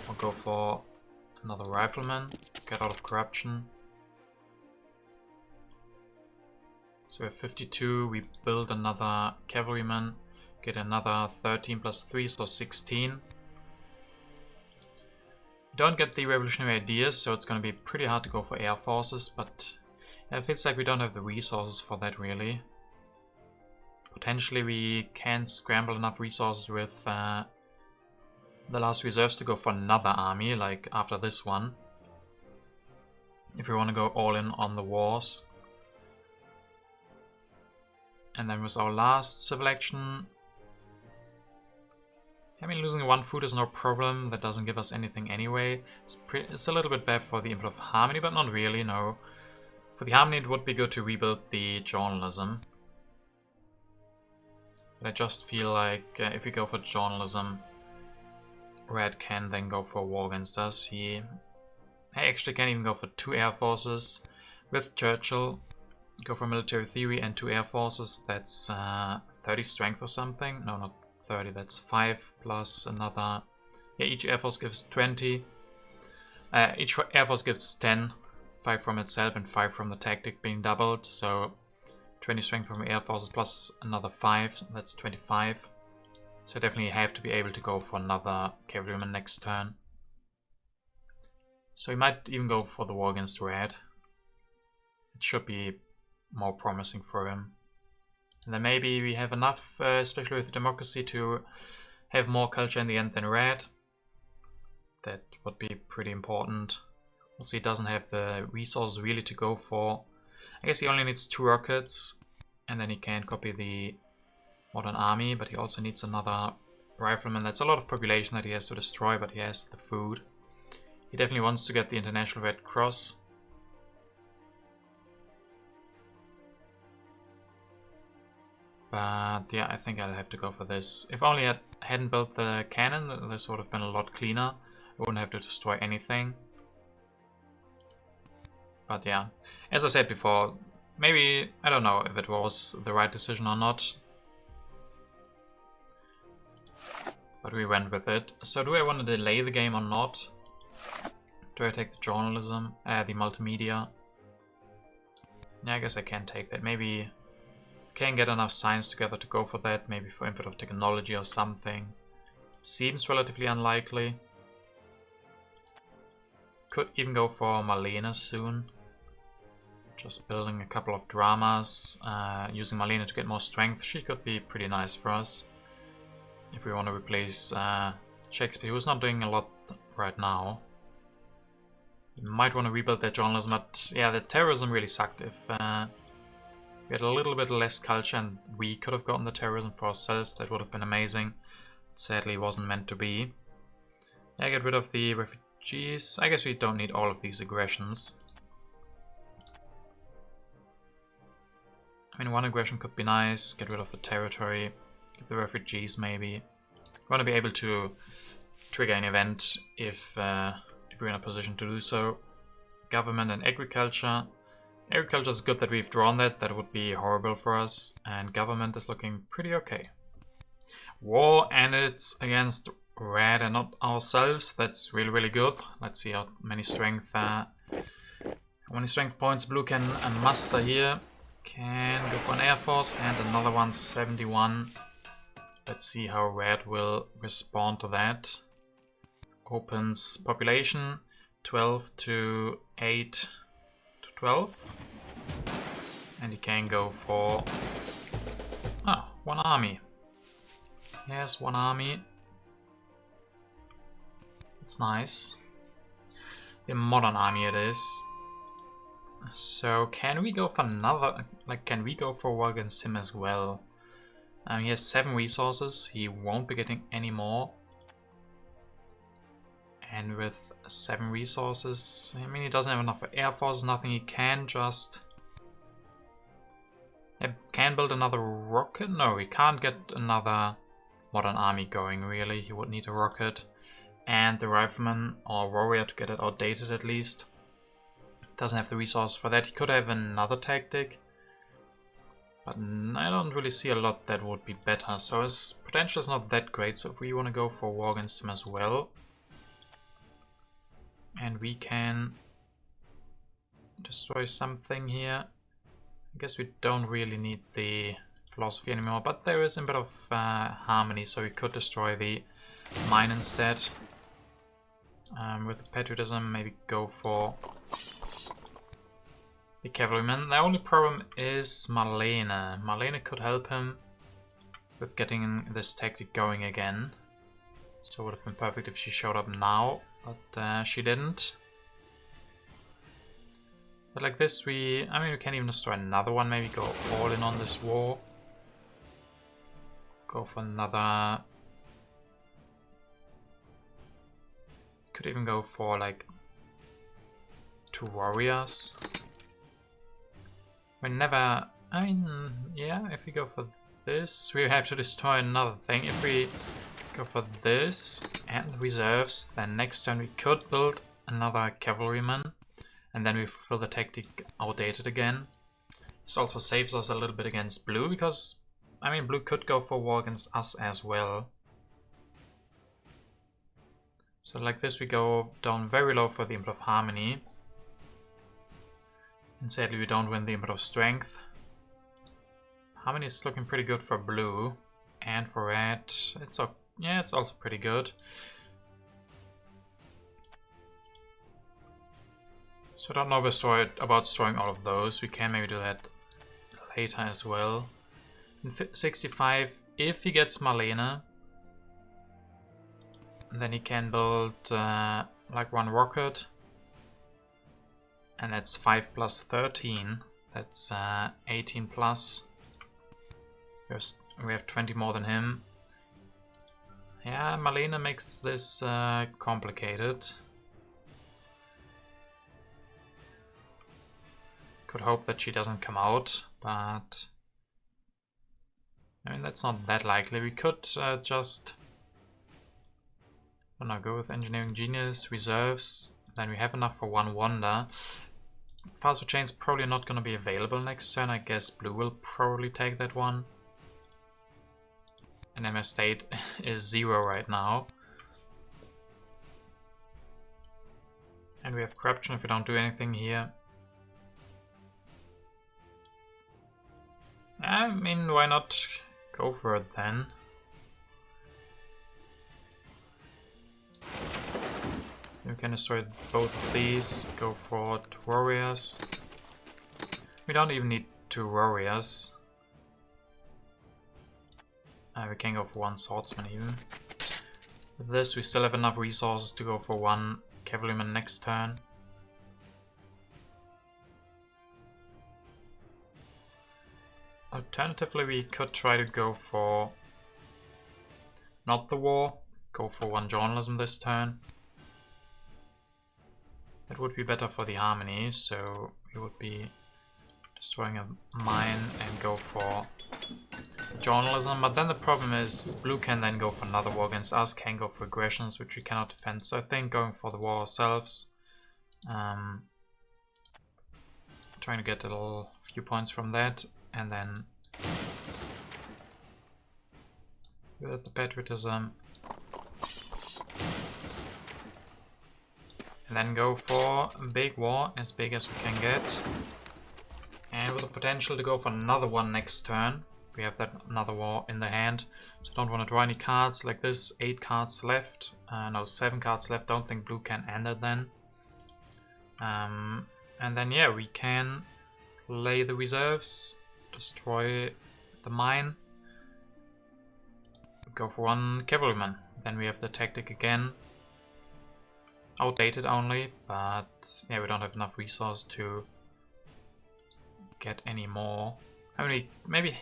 Or go for another rifleman. Get out of corruption. So we have 52, we build another cavalryman. Get another 13 plus 3, so 16. We don't get the revolutionary ideas, so it's going to be pretty hard to go for air forces, but it feels like we don't have the resources for that really. Potentially we can scramble enough resources with the last reserves to go for another army, like after this one. If we want to go all in on the wars. And then with our last civil action, I mean, losing 1 food is no problem. That doesn't give us anything anyway. It's a little bit bad for the input of harmony, but not really, no. For the harmony, it would be good to rebuild the journalism. But I just feel like if we go for journalism, red can then go for war against us. He actually can even go for 2 air forces with Churchill. Go for military theory and 2 air forces. That's 30 strength or something. No, not 30, that's 5 plus another. Yeah, each air force gives 20. Each air force gives 10. 5 from itself and 5 from the tactic being doubled. So 20 strength from air forces plus another 5. That's 25. So I definitely have to be able to go for another cavalryman next turn. So he might even go for the war against red. It should be more promising for him. And then maybe we have enough, especially with democracy, to have more culture in the end than red. That would be pretty important. Also, he doesn't have the resources really to go for. I guess he only needs 2 rockets, and then he can copy the modern army, but he also needs another rifleman. That's a lot of population that he has to destroy, but he has the food. He definitely wants to get the International Red Cross. But yeah, I think I'll have to go for this. If only I hadn't built the cannon, this would have been a lot cleaner. I wouldn't have to destroy anything. But yeah, as I said before, maybe, I don't know if it was the right decision or not. But we went with it. So do I want to delay the game or not? Do I take the journalism, the multimedia? Yeah, I guess I can take that. Maybe can get enough science together to go for that, maybe for input of technology or something. Seems relatively unlikely. Could even go for Marlene soon. Just building a couple of dramas, using Marlene to get more strength. She could be pretty nice for us. If we want to replace Shakespeare, who's not doing a lot right now. We might want to rebuild that journalism, but yeah, the terrorism really sucked. If we had a little bit less culture and we could have gotten the terrorism for ourselves, that would have been amazing. Sadly, it wasn't meant to be. Yeah, get rid of the refugees. I guess we don't need all of these aggressions. I mean, 1 aggression could be nice. Get rid of the territory. Give the refugees maybe. We want to be able to trigger an event if we're in a position to do so. Government and agriculture. Agriculture is good that we've drawn that. That would be horrible for us. And government is looking pretty okay. war, and it's against red and not ourselves. That's really good. Let's see how many strength points blue can muster here. Can go for an air force and another one, 71. Let's see how red will respond to that. Opens population 12 to 8 to 12, and he can go for one army. Yes, one army. It's nice. The modern army it is. So can we go for another, like, can we go for war against him as well? He has 7 resources, he won't be getting any more. And with 7 resources, I mean, he doesn't have enough for air force, nothing. He can just... He can build another rocket? No, he can't get another modern army going, really. He would need a rocket and the rifleman or warrior to get it outdated at least. Doesn't have the resource for that. He could have another tactic, but I don't really see a lot that would be better. So his potential is not that great. So if we want to go for war against him as well, and we can destroy something here. I guess we don't really need the philosophy anymore, but there is a bit of harmony, so we could destroy the mine instead. With the patriotism, maybe go for the cavalryman. The only problem is Marlene. Marlene could help him with getting this tactic going again. So it would have been perfect if she showed up now, but she didn't. But like this, we can even destroy another one, maybe go all in on this war. Go for another... Could even go for like 2 warriors. Yeah, if we go for this, we have to destroy another thing. If we go for this and reserves, then next turn we could build another cavalryman, and then we fulfill the tactic outdated again. This also saves us a little bit against blue, because blue could go for war against us as well. So like this, we go down very low for the Input of Harmony. And sadly we don't win the Input of Strength. Harmony is looking pretty good for blue. And for red, it's also pretty good. So I don't know about destroying all of those. We can maybe do that later as well. In 65, if he gets Marlene, then he can build like 1 rocket, and that's 5 plus 13. That's 18 plus. We have 20 more than him. Yeah, Marlene makes this complicated. Could hope that she doesn't come out, but that's not that likely. We could just go with Engineering Genius, reserves, then we have enough for 1 wonder. Faster Chain's probably not going to be available next turn. I guess blue will probably take that one. And MS state is 0 right now. And we have corruption if we don't do anything here. Why not go for it then? We can destroy both of these, go for 2 warriors. We don't even need 2 warriors. We can go for 1 swordsman even. With this we still have enough resources to go for 1 cavalryman next turn. Alternatively, we could try to go for not the war, go for 1 journalism this turn. That would be better for the harmony, so we would be destroying a mine and go for journalism. But then the problem is blue can then go for another war against us, can go for aggressions, which we cannot defend. So I think going for the war ourselves, trying to get a little few points from that, and then with the patriotism. And then go for a big war, as big as we can get. And with the potential to go for another one next turn. We have that another war in the hand. So don't want to draw any cards like this. 8 cards left. No, 7 cards left. Don't think blue can end it then. And then yeah, we can play the reserves. Destroy the mine. Go for 1 cavalryman. Then we have the tactic again. Outdated only, but yeah, we don't have enough resource to get any more. I mean, maybe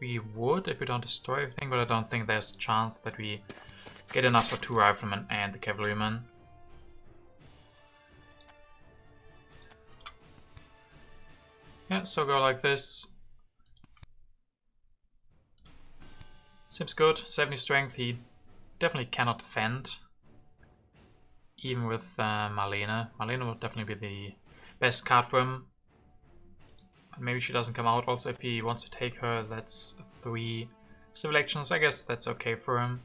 we would if we don't destroy everything, but I don't think there's a chance that we get enough for 2 riflemen and the cavalryman. Yeah, so go like this. Seems good. 70 strength, he definitely cannot defend. Even with Marlene. Marlene will definitely be the best card for him. Maybe she doesn't come out. Also, if he wants to take her, that's 3 civil actions. I guess that's okay for him.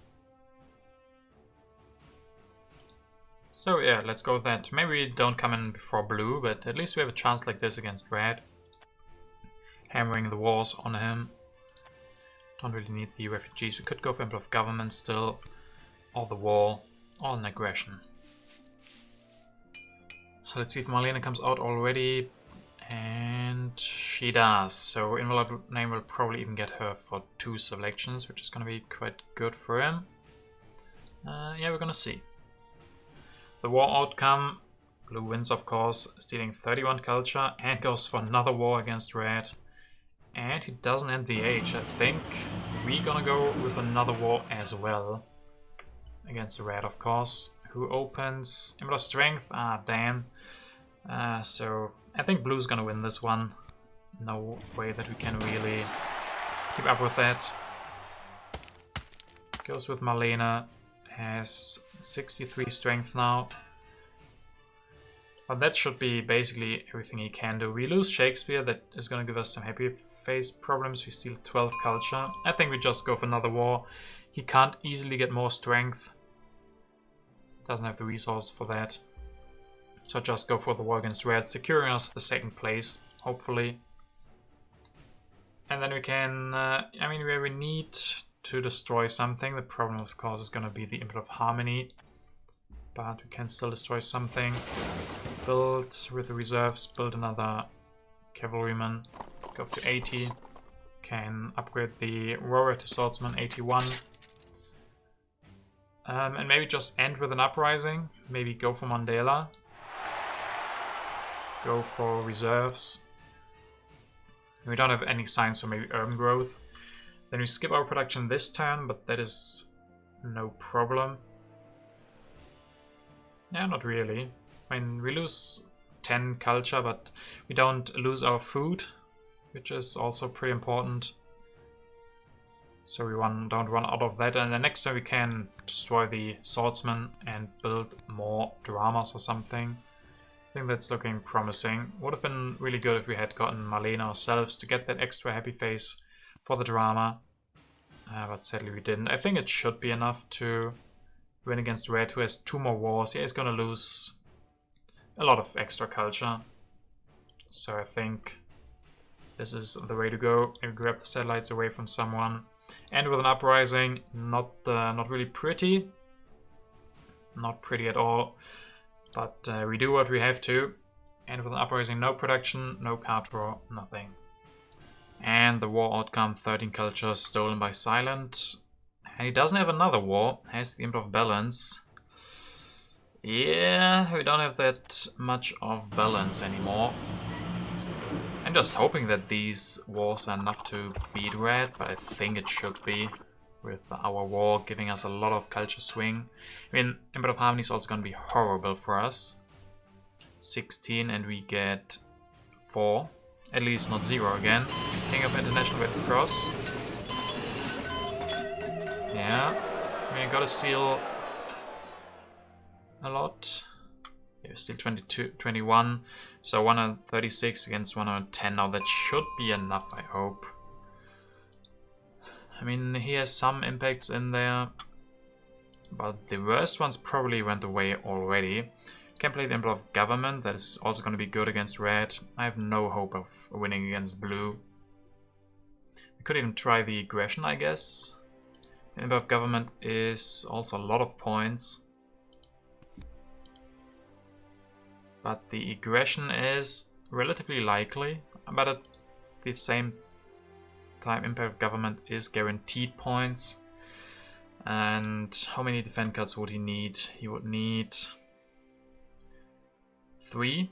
So yeah, let's go with that. Maybe we don't come in before blue, but at least we have a chance like this against red. Hammering the walls on him. Don't really need the refugees. We could go for Emperor of Government still. Or the wall. Or an aggression. So let's see if Marlene comes out already. And she does. So Invalid Name will probably even get her for 2 selections, which is going to be quite good for him. Yeah, we're going to see. The war outcome. Blue wins, of course, stealing 31 culture and goes for another war against red. And he doesn't end the age. I think we're going to go with another war as well. Against red, of course. Who opens? Emperor Strength? Ah, damn. So I think blue's gonna win this one. No way that we can really keep up with that. Goes with Marlene. Has 63 strength now. But that should be basically everything he can do. We lose Shakespeare, that is gonna give us some happy face problems. We steal 12 culture. I think we just go for another war. He can't easily get more strength. Doesn't have the resource for that. So just go for the war against red, securing us the 2nd place, hopefully. And then we can, I mean, where we need to destroy something. The problem, of course, is going to be the Emperor of Harmony. But we can still destroy something. Build with the reserves, build another cavalryman. Go up to 80. Can upgrade the warrior to swordsman, 81. And maybe just end with an uprising. Maybe go for Mandela. Go for reserves. We don't have any signs for maybe urban growth. Then we skip our production this turn, but that is no problem. Yeah, not really. I mean, we lose 10 culture, but we don't lose our food, which is also pretty important. So we don't run out of that, and the next turn we can destroy the swordsman and build more dramas or something. I think that's looking promising. Would have been really good if we had gotten Marlene ourselves to get that extra happy face for the drama. But sadly we didn't. I think it should be enough to win against red, who has 2 more wars. Yeah, he's gonna lose a lot of extra culture. So I think this is the way to go. Maybe grab the satellites away from someone. And with an uprising, not really pretty. Not pretty at all. But we do what we have to. And with an uprising, no production, no card draw, nothing. And the war outcome, 13 culture stolen by Silent. And he doesn't have another war, has the Emperor of Balance. Yeah, we don't have that much of balance anymore. I'm just hoping that these wars are enough to beat red, but I think it should be, with our war giving us a lot of culture swing. I mean, Emperor of Harmony is also going to be horrible for us. 16 and we get 4. At least not 0 again. King of International Red Cross. Yeah, I mean, I gotta steal a lot. Yeah, still 22, 21, so 136 against 110. Now that should be enough, I hope. I mean, he has some impacts in there, but the worst ones probably went away already. Can play the Emperor of Government, that is also going to be good against red. I have no hope of winning against blue. We could even try the aggression, I guess. The Emperor of Government is also a lot of points. But the aggression is relatively likely, but at the same time Emperor of Government is guaranteed points. And how many defend cards would he need? He would need 3.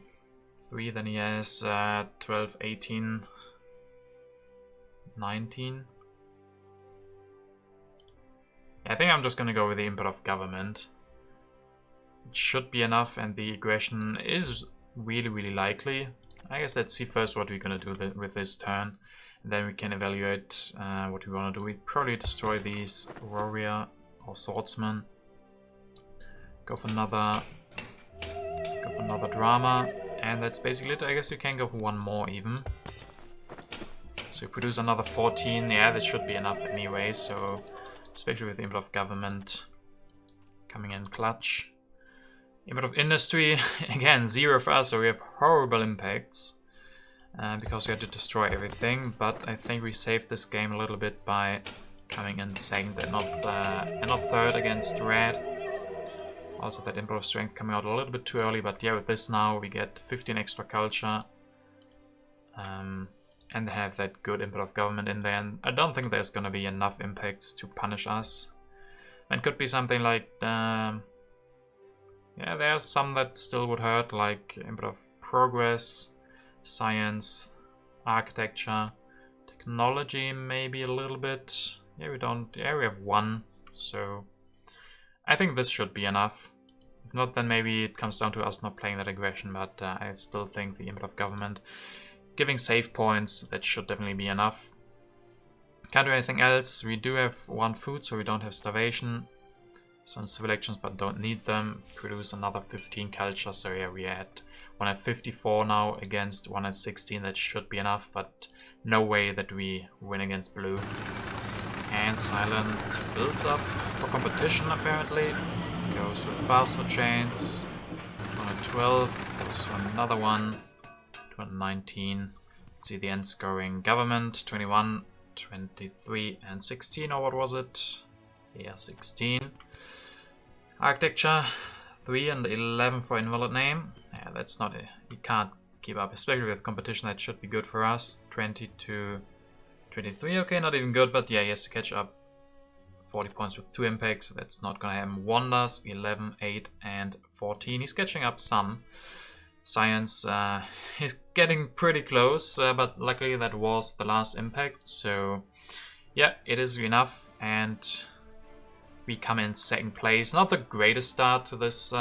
3, then he has 12, 18, 19. I think I'm just gonna go with the Emperor of Government. It should be enough, and the aggression is really likely. I guess let's see first what we're gonna do with this turn, and then we can evaluate what we want to do. We probably destroy these warrior or swordsman. Go for another drama, and that's basically it. I guess we can go for one more even. So we produce another 14. Yeah, that should be enough anyway. So especially with the Emperor of Government coming in clutch. Emperor of Industry, again, 0 for us, so we have horrible impacts. Because we had to destroy everything, but I think we saved this game a little bit by coming in second and not third against red. Also that Emperor of Strength coming out a little bit too early, but yeah, with this now we get 15 extra culture. And have that good Emperor of Government in there, and I don't think there's gonna be enough impacts to punish us. And could be something like, yeah, there are some that still would hurt, like Emperor of Progress, Science, Architecture, Technology maybe a little bit. Yeah, we don't, yeah, we have 1, so I think this should be enough. If not, then maybe it comes down to us not playing that aggression, but I still think the Emperor of Government giving save points, that should definitely be enough. Can't do anything else. We do have 1 food, so we don't have starvation. Some civil actions, but don't need them. Produce another 15 culture, so yeah, we had 154 now against 116. That should be enough, but no way that we win against blue. And Silent builds up for competition apparently. Goes with password chains. 212, goes for another one. 219. Let's see the end scoring. Government 21, 23, and 16, or what was it? Yeah, 16. Architecture 3 and 11 for invalid name. Yeah, that's not it. We can't keep up, especially with competition. That should be good for us. 20 to 23. Okay, not even good, but yeah, he has to catch up. 40 points with 2 impacts. That's not gonna happen. Wonders 11, 8, and 14. He's catching up some. Science is getting pretty close, but luckily that was the last impact. So yeah, it is enough, and we come in 2nd place. Not the greatest start to this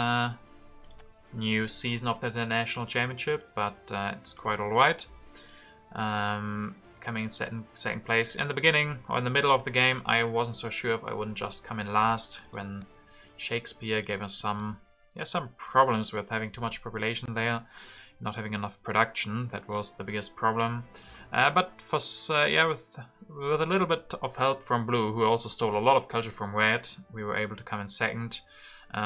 new season of the International Championship, but it's quite alright. Coming in second place. In the beginning, or in the middle of the game, I wasn't so sure if I wouldn't just come in last when Shakespeare gave us some problems with having too much population there, not having enough production. That was the biggest problem. But for yeah, with a little bit of help from blue, who also stole a lot of culture from red, we were able to come in 2nd.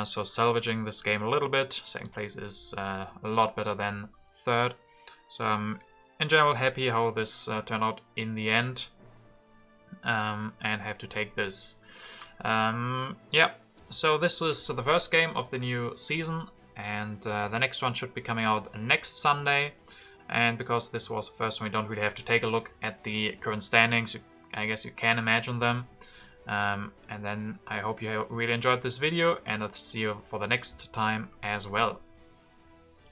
So salvaging this game a little bit. 2nd place is a lot better than 3rd. So I'm in general happy how this turned out in the end, and have to take this. Yeah, so this is the first game of the new season, and the next one should be coming out next Sunday. And because this was the first one, we don't really have to take a look at the current standings. I guess you can imagine them. And then I hope you really enjoyed this video, and I'll see you for the next time as well.